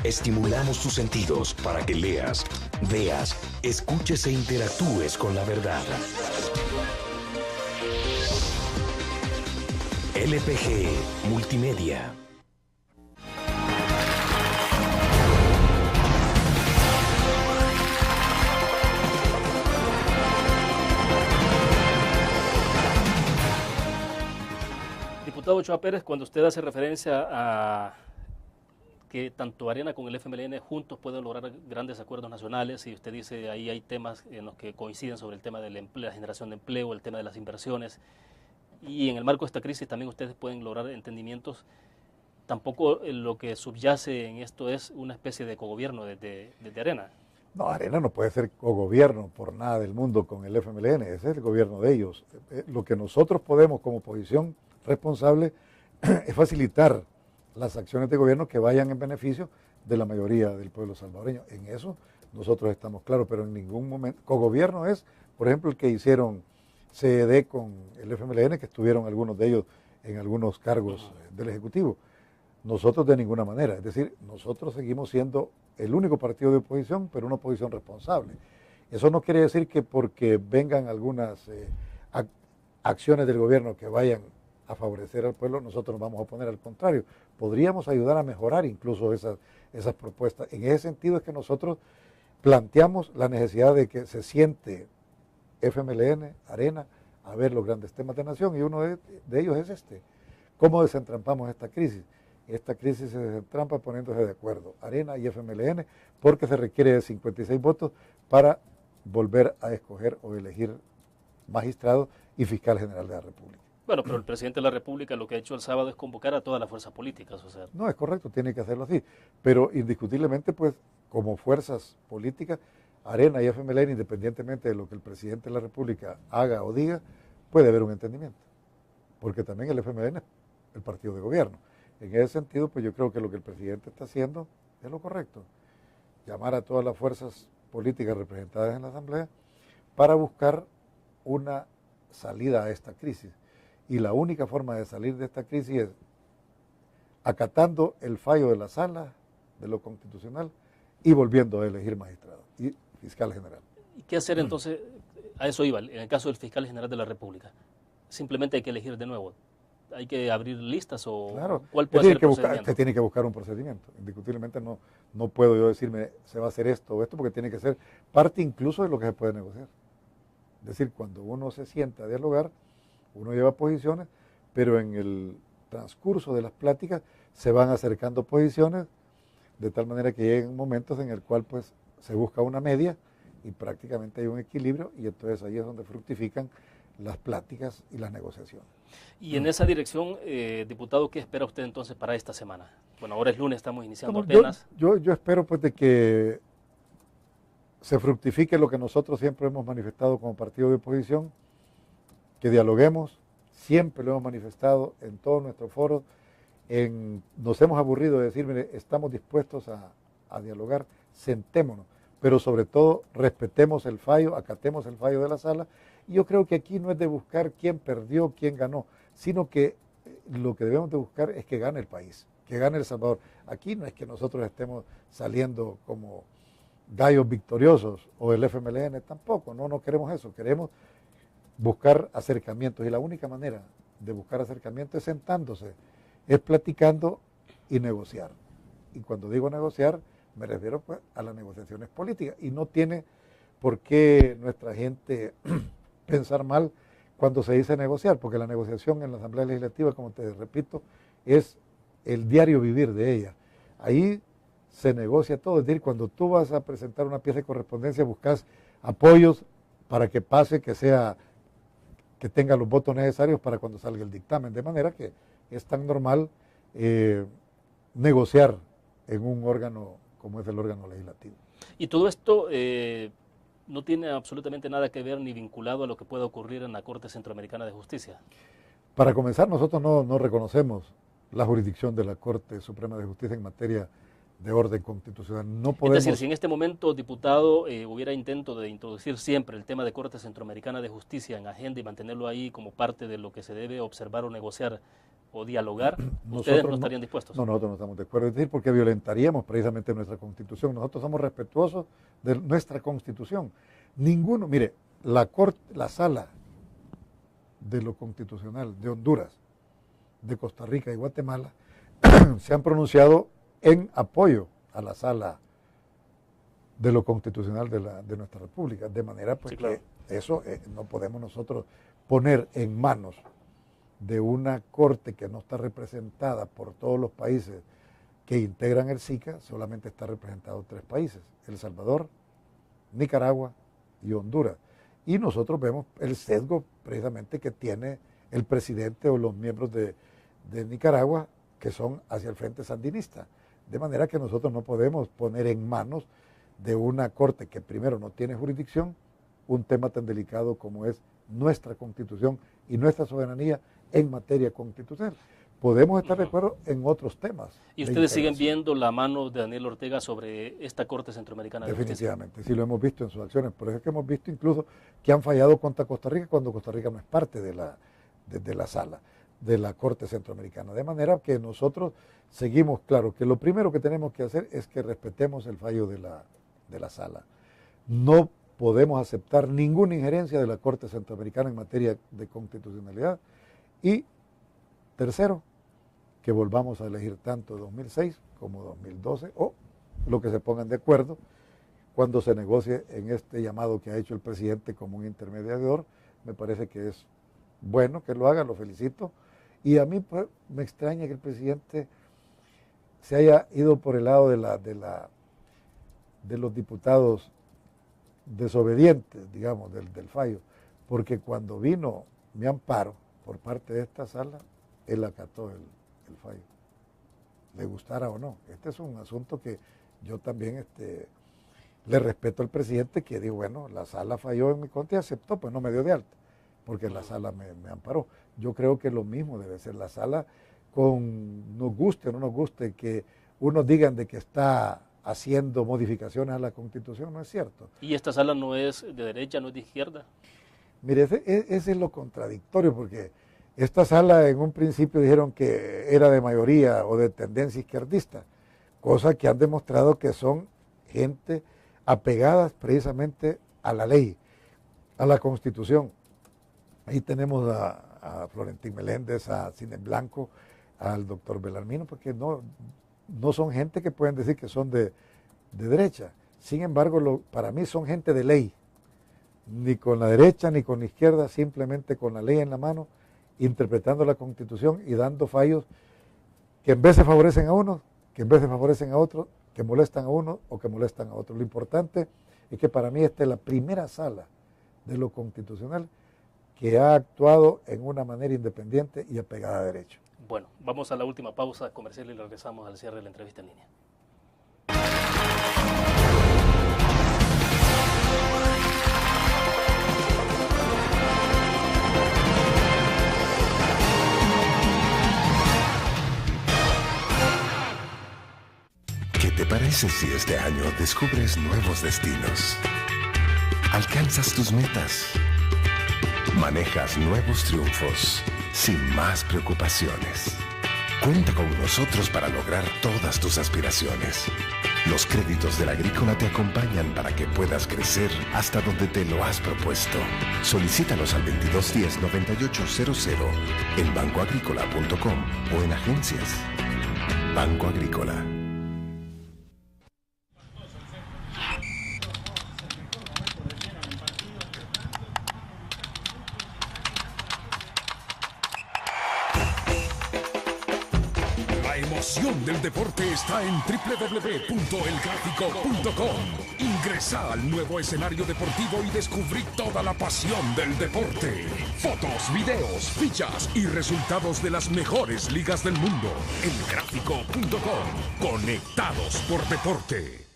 Estimulamos tus sentidos para que leas, veas, escuches e interactúes con la verdad. LPG Multimedia. Diputado Ochoa Pérez, cuando usted hace referencia a que tanto Arena como el FMLN juntos pueden lograr grandes acuerdos nacionales, y usted dice ahí hay temas en los que coinciden sobre el tema de la generación de empleo, el tema de las inversiones, y en el marco de esta crisis también ustedes pueden lograr entendimientos. tampoco lo que subyace en esto es una especie de cogobierno desde Arena. No, Arena no puede ser cogobierno por nada del mundo con el FMLN, ese es el gobierno de ellos. Lo que nosotros podemos como oposición responsable es facilitar las acciones de gobierno que vayan en beneficio de la mayoría del pueblo salvadoreño. En eso nosotros estamos claros, pero en ningún momento. Cogobierno es, por ejemplo, el que hicieron CED con el FMLN, que estuvieron algunos de ellos en algunos cargos del Ejecutivo. Nosotros de ninguna manera, es decir, nosotros seguimos siendo el único partido de oposición, pero una oposición responsable. Eso no quiere decir que porque vengan algunas acciones del gobierno que vayan a favorecer al pueblo, nosotros nos vamos a oponer, al contrario, podríamos ayudar a mejorar incluso esas propuestas. En ese sentido es que nosotros planteamos la necesidad de que se siente FMLN, Arena, a ver los grandes temas de nación, y uno de ellos es este. ¿Cómo desentrampamos esta crisis? Esta crisis se desentrampa poniéndose de acuerdo, Arena y FMLN, porque se requiere de 56 votos para volver a escoger o elegir magistrado y fiscal general de la República. Bueno, pero el presidente de la República lo que ha hecho el sábado es convocar a todas las fuerzas políticas. O sea. No, es correcto, tiene que hacerlo así, pero indiscutiblemente, pues, como fuerzas políticas, Arena y FMLN, independientemente de lo que el presidente de la República haga o diga, puede haber un entendimiento, porque también el FMLN es el partido de gobierno. En ese sentido, pues yo creo que lo que el presidente está haciendo es lo correcto, llamar a todas las fuerzas políticas representadas en la Asamblea para buscar una salida a esta crisis. Y la única forma de salir de esta crisis es acatando el fallo de la Sala de lo Constitucional y volviendo a elegir magistrado y fiscal general. ¿Y qué hacer entonces? A eso iba, en el caso del fiscal general de la República. Simplemente hay que elegir de nuevo. ¿Hay que abrir listas o claro, cuál puede ser el procedimiento? Usted tiene que buscar un procedimiento. Indiscutiblemente no puedo yo decirme se va a hacer esto o esto, porque tiene que ser parte incluso de lo que se puede negociar. Es decir, cuando uno se sienta a dialogar, uno lleva posiciones, pero en el transcurso de las pláticas se van acercando posiciones de tal manera que lleguen momentos en el cual pues se busca una media y prácticamente hay un equilibrio, y entonces ahí es donde fructifican las pláticas y las negociaciones. Y en esa dirección, diputado, ¿qué espera usted entonces para esta semana? Bueno, ahora es lunes, estamos iniciando apenas. Yo espero pues de que se fructifique lo que nosotros siempre hemos manifestado como partido de oposición, que dialoguemos, siempre lo hemos manifestado en todos nuestros foros. Nos hemos aburrido de decir, mire, estamos dispuestos a dialogar, sentémonos, pero sobre todo respetemos el fallo, acatemos el fallo de la Sala. Y yo creo que aquí no es de buscar quién perdió, quién ganó, sino que lo que debemos de buscar es que gane el país, que gane El Salvador. Aquí no es que nosotros estemos saliendo como gallos victoriosos o el FMLN tampoco, no queremos eso, queremos buscar acercamientos, y la única manera de buscar acercamientos es sentándose, es platicando y negociar. Y cuando digo negociar, me refiero pues a las negociaciones políticas, y no tiene por qué nuestra gente pensar mal cuando se dice negociar, porque la negociación en la Asamblea Legislativa, como te repito, es el diario vivir de ella. Ahí se negocia todo, es decir, cuando tú vas a presentar una pieza de correspondencia, buscas apoyos para que pase, que tenga los votos necesarios para cuando salga el dictamen, de manera que es tan normal negociar en un órgano como es el órgano legislativo. Y todo esto no tiene absolutamente nada que ver ni vinculado a lo que pueda ocurrir en la Corte Centroamericana de Justicia. Para comenzar, nosotros no reconocemos la jurisdicción de la Corte Suprema de Justicia en materia de orden constitucional. No podemos... Es decir, si en este momento, diputado, hubiera intento de introducir siempre el tema de Corte Centroamericana de Justicia en agenda y mantenerlo ahí como parte de lo que se debe observar o negociar o dialogar, ¿ustedes no estarían dispuestos? No, nosotros no estamos de acuerdo, es decir, porque violentaríamos precisamente nuestra Constitución. Nosotros somos respetuosos de nuestra Constitución. Ninguno, mire, la Sala de lo Constitucional de Honduras, de Costa Rica y Guatemala se han pronunciado en apoyo a la Sala de lo Constitucional de nuestra República, de manera pues sí, claro, que eso no podemos nosotros poner en manos de una corte que no está representada por todos los países que integran el SICA. Solamente está representado 3 países, El Salvador, Nicaragua y Honduras. Y nosotros vemos el sesgo precisamente que tiene el presidente o los miembros de Nicaragua que son hacia el frente sandinista. De manera que nosotros no podemos poner en manos de una corte que primero no tiene jurisdicción un tema tan delicado como es nuestra Constitución y nuestra soberanía en materia constitucional. Podemos estar de acuerdo en otros temas. ¿Y ustedes siguen viendo la mano de Daniel Ortega sobre esta Corte Centroamericana de Justicia? Definitivamente, sí lo hemos visto en sus acciones. Por eso es que hemos visto incluso que han fallado contra Costa Rica cuando Costa Rica no es parte de la sala, de la Corte Centroamericana. De manera que nosotros seguimos, claro, que lo primero que tenemos que hacer es que respetemos el fallo de la sala. No podemos aceptar ninguna injerencia de la Corte Centroamericana en materia de constitucionalidad. Y tercero, que volvamos a elegir tanto 2006 como 2012 o lo que se pongan de acuerdo cuando se negocie en este llamado que ha hecho el presidente como un intermediador. Me parece que es bueno que lo haga, lo felicito. Y a mí pues, me extraña que el presidente se haya ido por el lado de los diputados desobedientes, digamos, del fallo, porque cuando vino mi amparo por parte de esta sala, él acató el fallo, le gustara o no. Este es un asunto que yo también le respeto al presidente, que dijo, bueno, la sala falló en mi contra y aceptó, pues no me dio de alta, porque la sala me amparó. Yo creo que lo mismo debe ser la sala, nos guste o no nos guste, que unos digan de que está haciendo modificaciones a la Constitución, no es cierto. ¿Y esta sala no es de derecha, no es de izquierda? Mire, ese es lo contradictorio, porque esta sala en un principio dijeron que era de mayoría o de tendencia izquierdista, cosa que han demostrado que son gente apegadas precisamente a la ley, a la Constitución. Ahí tenemos a Florentín Meléndez, a Cine Blanco, al doctor Belarmino, porque no son gente que pueden decir que son de derecha. Sin embargo, para mí son gente de ley, ni con la derecha ni con la izquierda, simplemente con la ley en la mano, interpretando la Constitución y dando fallos que en veces favorecen a unos, que en veces favorecen a otros, que molestan a uno o que molestan a otro. Lo importante es que para mí esta es la primera sala de lo constitucional que ha actuado en una manera independiente y apegada a derecho. Bueno, vamos a la última pausa comercial y regresamos al cierre de la entrevista en línea. ¿Qué te parece si este año descubres nuevos destinos? Alcanzas tus metas. Manejas nuevos triunfos sin más preocupaciones. Cuenta con nosotros para lograr todas tus aspiraciones. Los créditos del Agrícola te acompañan para que puedas crecer hasta donde te lo has propuesto. Solicítalos al 2210-9800 en bancoagrícola.com o en agencias. Banco Agrícola. La emoción del deporte está en www.elgráfico.com. Ingresa al nuevo escenario deportivo y descubrí toda la pasión del deporte. Fotos, videos, fichas y resultados de las mejores ligas del mundo. Elgráfico.com. Conectados por deporte.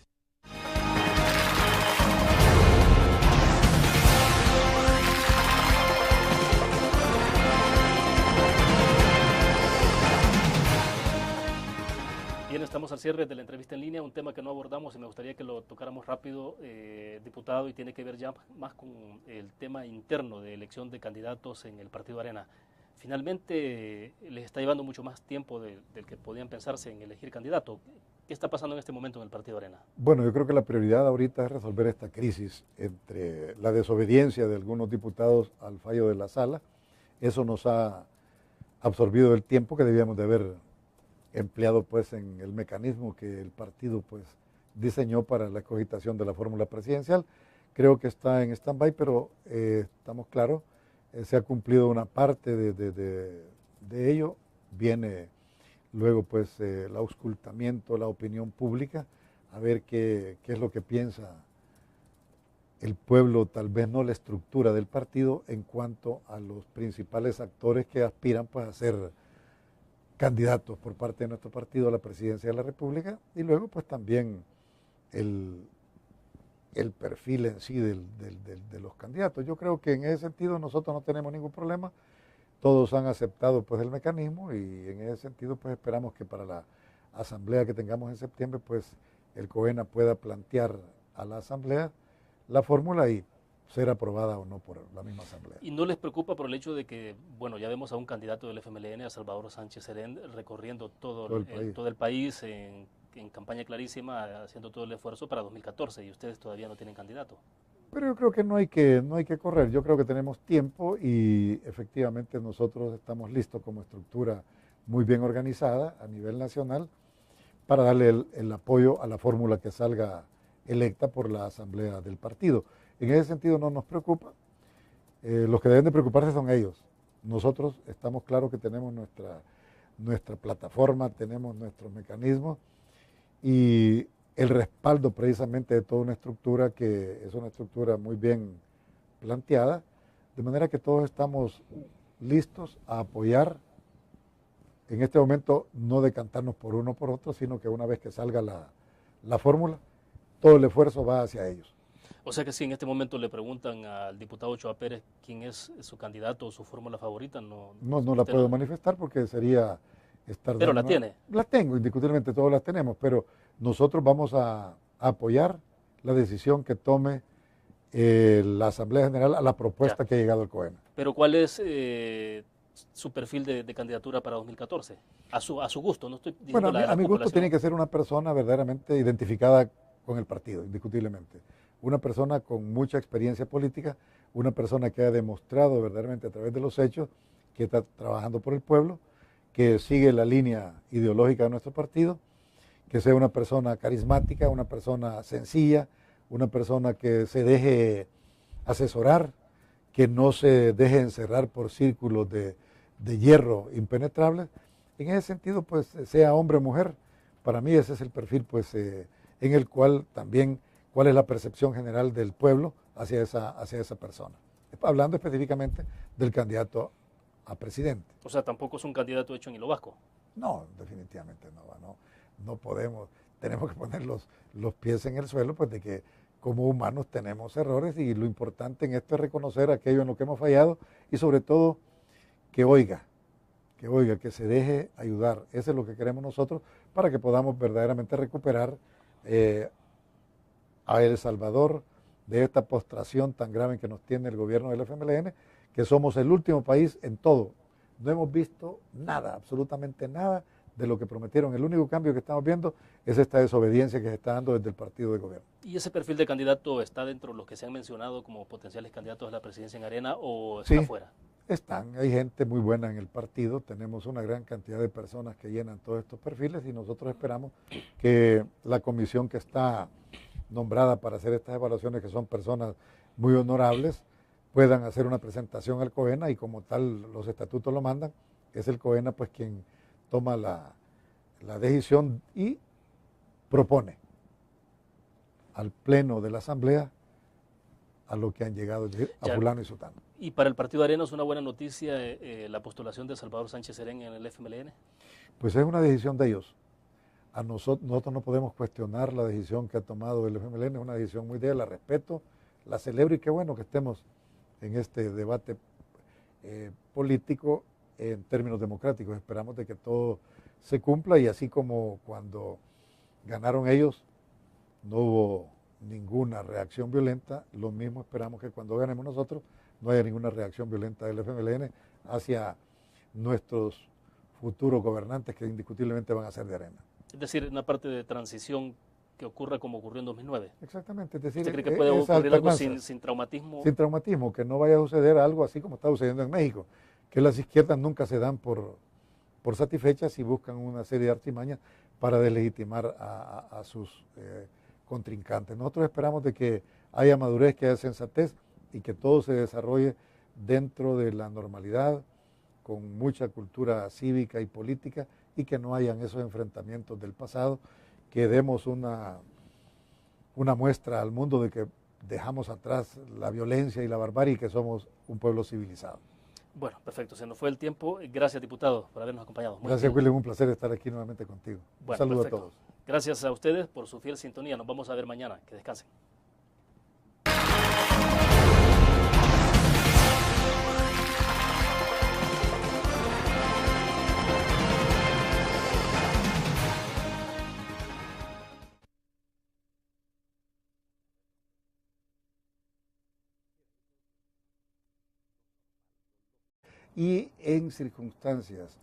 Bien, estamos al cierre de la entrevista en línea, un tema que no abordamos y me gustaría que lo tocáramos rápido, diputado, y tiene que ver ya más con el tema interno de elección de candidatos en el Partido Arena. Finalmente les está llevando mucho más tiempo del que podían pensarse en elegir candidato. ¿Qué está pasando en este momento en el Partido Arena? Bueno, yo creo que la prioridad ahorita es resolver esta crisis entre la desobediencia de algunos diputados al fallo de la sala. Eso nos ha absorbido el tiempo que debíamos de haber empleado pues en el mecanismo que el partido pues diseñó para la cogitación de la fórmula presidencial. Creo que está en stand-by, pero estamos claros, se ha cumplido una parte de ello. Viene luego pues el auscultamiento, la opinión pública, a ver qué es lo que piensa el pueblo, tal vez no la estructura del partido, en cuanto a los principales actores que aspiran pues a ser candidatos por parte de nuestro partido a la presidencia de la República, y luego pues también el perfil en sí de los candidatos. Yo creo que en ese sentido nosotros no tenemos ningún problema, todos han aceptado pues el mecanismo, y en ese sentido pues esperamos que para la asamblea que tengamos en septiembre pues el COENA pueda plantear a la asamblea la fórmula y ser aprobada o no por la misma asamblea. ¿Y no les preocupa por el hecho de que, bueno, ya vemos a un candidato del FMLN, a Salvador Sánchez Serén, recorriendo todo el país en campaña clarísima, haciendo todo el esfuerzo para 2014, y ustedes todavía no tienen candidato? Pero yo creo que no hay que correr, yo creo que tenemos tiempo y efectivamente nosotros estamos listos como estructura muy bien organizada a nivel nacional para darle el apoyo a la fórmula que salga electa por la asamblea del partido. En ese sentido no nos preocupa, los que deben de preocuparse son ellos. Nosotros estamos claros que tenemos nuestra plataforma, tenemos nuestros mecanismos y el respaldo precisamente de toda una estructura que es una estructura muy bien planteada, de manera que todos estamos listos a apoyar, en este momento no decantarnos por uno o por otro, sino que una vez que salga la fórmula, todo el esfuerzo va hacia ellos. O sea que si en este momento le preguntan al diputado Ochoa Pérez quién es su candidato o su fórmula favorita, no la puedo manifestar porque sería estar... Pero la tiene. La tengo, indiscutiblemente todos las tenemos, pero nosotros vamos a apoyar la decisión que tome la Asamblea General a la propuesta que ha llegado el COENA. Pero ¿cuál es su perfil de candidatura para 2014? A su gusto, no estoy diciendo bueno, a mi gusto tiene que ser una persona verdaderamente identificada con el partido, indiscutiblemente. Una persona con mucha experiencia política, una persona que ha demostrado verdaderamente a través de los hechos que está trabajando por el pueblo, que sigue la línea ideológica de nuestro partido, que sea una persona carismática, una persona sencilla, una persona que se deje asesorar, que no se deje encerrar por círculos de hierro impenetrables. En ese sentido, pues, sea hombre o mujer, para mí ese es el perfil, pues, en el cual también, cuál es la percepción general del pueblo hacia esa persona. Hablando específicamente del candidato a presidente. O sea, tampoco es un candidato hecho en Hilo Vasco. No, definitivamente no podemos, tenemos que poner los pies en el suelo, pues de que como humanos tenemos errores y lo importante en esto es reconocer aquello en lo que hemos fallado y sobre todo que oiga, que se deje ayudar. Eso es lo que queremos nosotros para que podamos verdaderamente recuperar a El Salvador de esta postración tan grave que nos tiene el gobierno del FMLN, que somos el último país en todo. No hemos visto nada, absolutamente nada de lo que prometieron. El único cambio que estamos viendo es esta desobediencia que se está dando desde el partido de gobierno. ¿Y ese perfil de candidato está dentro de los que se han mencionado como potenciales candidatos a la presidencia en Arena o está fuera? Hay gente muy buena en el partido, tenemos una gran cantidad de personas que llenan todos estos perfiles y nosotros esperamos que la comisión que está nombrada para hacer estas evaluaciones, que son personas muy honorables, puedan hacer una presentación al COENA y como tal los estatutos lo mandan, es el COENA pues quien toma la decisión y propone al pleno de la asamblea a lo que han llegado, es decir, a fulano y sutano. ¿Y para el partido Arena es una buena noticia la postulación de Salvador Sánchez Serén en el FMLN? Pues es una decisión de ellos. Nosotros no podemos cuestionar la decisión que ha tomado el FMLN, es una decisión muy de él, la respeto, la celebro y qué bueno que estemos en este debate político en términos democráticos. Esperamos de que todo se cumpla y así como cuando ganaron ellos no hubo ninguna reacción violenta, lo mismo esperamos que cuando ganemos nosotros no haya ninguna reacción violenta del FMLN hacia nuestros futuros gobernantes que indiscutiblemente van a ser de Arena. Es decir, una parte de transición que ocurra como ocurrió en 2009. Exactamente. Es decir, ¿usted cree que puede ocurrir algo sin traumatismo? Sin traumatismo, que no vaya a suceder algo así como está sucediendo en México, que las izquierdas nunca se dan por satisfechas y buscan una serie de artimañas para deslegitimar a sus contrincantes. Nosotros esperamos de que haya madurez, que haya sensatez y que todo se desarrolle dentro de la normalidad, con mucha cultura cívica y política y que no hayan esos enfrentamientos del pasado, que demos una muestra al mundo de que dejamos atrás la violencia y la barbarie y que somos un pueblo civilizado. Bueno, perfecto, se nos fue el tiempo. Gracias, diputado, por habernos acompañado. Gracias, William, un placer estar aquí nuevamente contigo. Bueno, un saludo perfecto. a todos. Gracias a ustedes por su fiel sintonía. Nos vamos a ver mañana. Que descansen. Y en circunstancias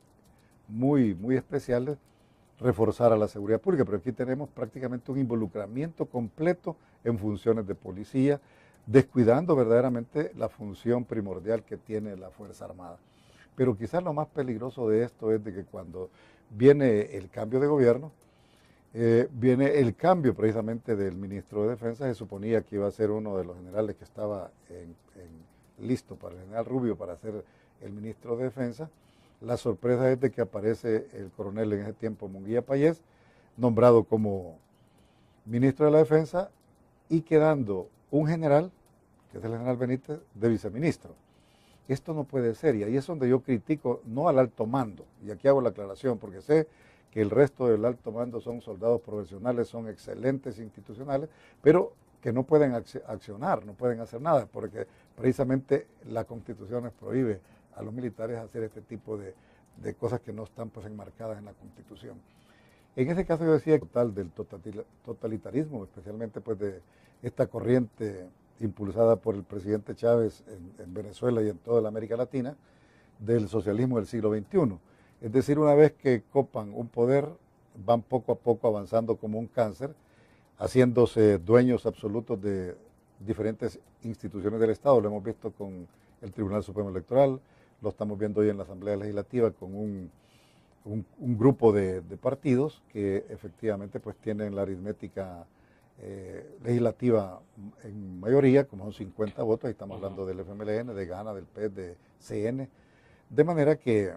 muy especiales, reforzar a la seguridad pública. Pero aquí tenemos prácticamente un involucramiento completo en funciones de policía, descuidando verdaderamente la función primordial que tiene la Fuerza Armada. Pero quizás lo más peligroso de esto es de que cuando viene el cambio de gobierno, viene el cambio precisamente del ministro de Defensa. Se suponía que iba a ser uno de los generales que estaba listo para el general Rubio para ser el ministro de Defensa. La sorpresa es de que aparece el coronel en ese tiempo, Munguía Payés, nombrado como ministro de la Defensa y quedando un general, que es el general Benítez, de viceministro. Esto no puede ser, y ahí es donde yo critico no al alto mando, y aquí hago la aclaración porque sé que el resto del alto mando son soldados profesionales, son excelentes institucionales, pero que no pueden accionar, no pueden hacer nada, porque precisamente la Constitución les prohíbe a los militares hacer este tipo de cosas que no están pues enmarcadas en la Constitución. En ese caso yo decía total del totalitarismo, especialmente pues de esta corriente impulsada por el presidente Chávez en Venezuela y en toda la América Latina, del socialismo del siglo XXI. Es decir, una vez que copan un poder, van poco a poco avanzando como un cáncer, haciéndose dueños absolutos de diferentes instituciones del Estado. Lo hemos visto con el Tribunal Supremo Electoral, lo estamos viendo hoy en la Asamblea Legislativa con un grupo de partidos que efectivamente pues tienen la aritmética legislativa en mayoría, como son 50 votos, ahí estamos hablando del FMLN, de GANA, del PES, de CN, de manera que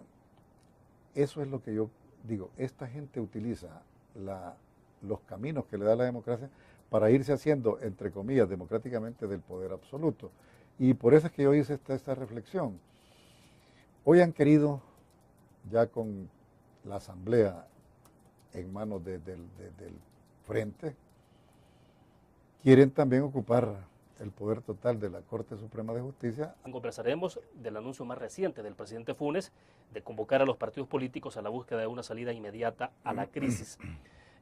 eso es lo que yo digo, esta gente utiliza los caminos que le da la democracia para irse haciendo, entre comillas, democráticamente del poder absoluto. Y por eso es que yo hice esta reflexión. Hoy han querido, ya con la Asamblea en manos del Frente, quieren también ocupar el poder total de la Corte Suprema de Justicia. Conversaremos del anuncio más reciente del presidente Funes de convocar a los partidos políticos a la búsqueda de una salida inmediata a la crisis.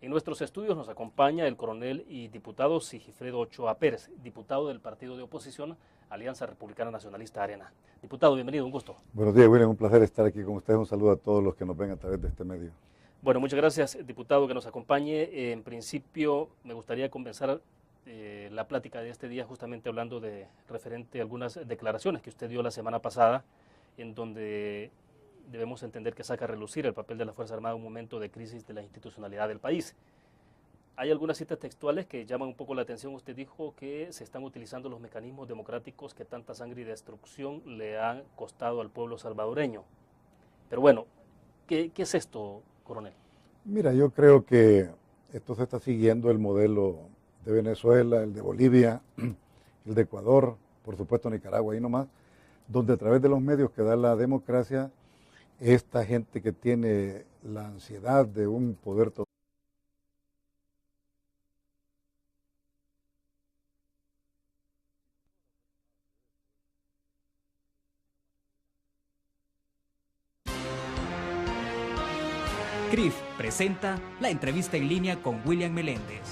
En nuestros estudios nos acompaña el coronel y diputado Sigifredo Ochoa Pérez, diputado del partido de oposición Alianza Republicana Nacionalista Arena. Diputado, bienvenido, un gusto. Buenos días, William, un placer estar aquí con ustedes. Un saludo a todos los que nos ven a través de este medio. Bueno, muchas gracias, diputado, que nos acompañe. En principio, me gustaría comenzar la plática de este día justamente hablando de referente a algunas declaraciones que usted dio la semana pasada, en donde debemos entender que saca a relucir el papel de la Fuerza Armada en un momento de crisis de la institucionalidad del país. Hay algunas citas textuales que llaman un poco la atención. Usted dijo que se están utilizando los mecanismos democráticos que tanta sangre y destrucción le han costado al pueblo salvadoreño. Pero bueno, ¿qué es esto, coronel? Mira, yo creo que esto se está siguiendo el modelo de Venezuela, el de Bolivia, el de Ecuador, por supuesto Nicaragua, ahí nomás, donde a través de los medios que da la democracia, esta gente que tiene la ansiedad de un poder total, CRIF presenta la entrevista en línea con William Meléndez.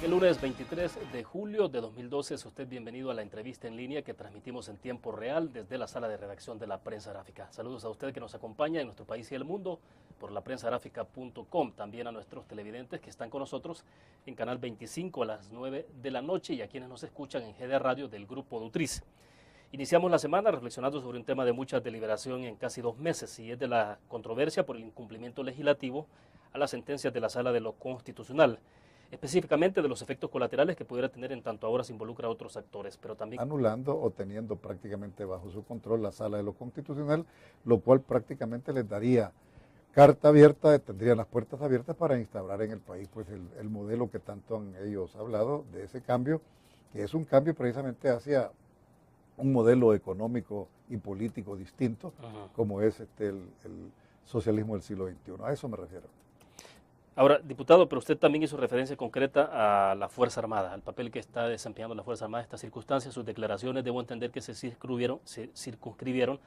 El lunes 23 de julio de 2012 es usted bienvenido a la entrevista en línea que transmitimos en tiempo real desde la sala de redacción de la Prensa Gráfica. Saludos a usted que nos acompaña en nuestro país y el mundo por laprensagráfica.com, también a nuestros televidentes que están con nosotros en Canal 25 a las 9 de la noche y a quienes nos escuchan en GD Radio del Grupo Nutriz. Iniciamos la semana reflexionando sobre un tema de mucha deliberación en casi 2 meses y es de la controversia por el incumplimiento legislativo a las sentencias de la Sala de lo Constitucional. específicamente de los efectos colaterales que pudiera tener en tanto ahora se involucra a otros actores, pero también anulando o teniendo prácticamente bajo su control la Sala de lo Constitucional, lo cual prácticamente les daría carta abierta, tendrían las puertas abiertas para instaurar en el país pues el modelo que tanto han ellos hablado de ese cambio, que es un cambio precisamente hacia un modelo económico y político distinto, como es el socialismo del siglo XXI. A eso me refiero. Ahora, diputado, pero usted también hizo referencia concreta a la Fuerza Armada, al papel que está desempeñando la Fuerza Armada en estas circunstancias. Sus declaraciones, debo entender que se circunscribieron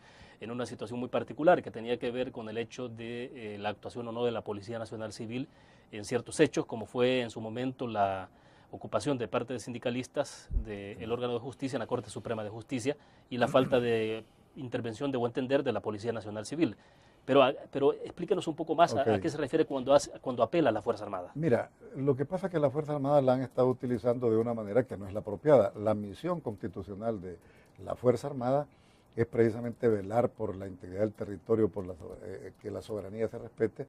en una situación muy particular que tenía que ver con el hecho de la actuación o no de la Policía Nacional Civil en ciertos hechos, como fue en su momento la ocupación de parte de sindicalistas del órgano de justicia en la Corte Suprema de Justicia y la falta de intervención, debo entender, de la Policía Nacional Civil. Pero explíquenos un poco más a qué se refiere cuando apela a la Fuerza Armada. Mira, lo que pasa es que la Fuerza Armada la han estado utilizando de una manera que no es la apropiada. La misión constitucional de la Fuerza Armada es precisamente velar por la integridad del territorio, por que la soberanía se respete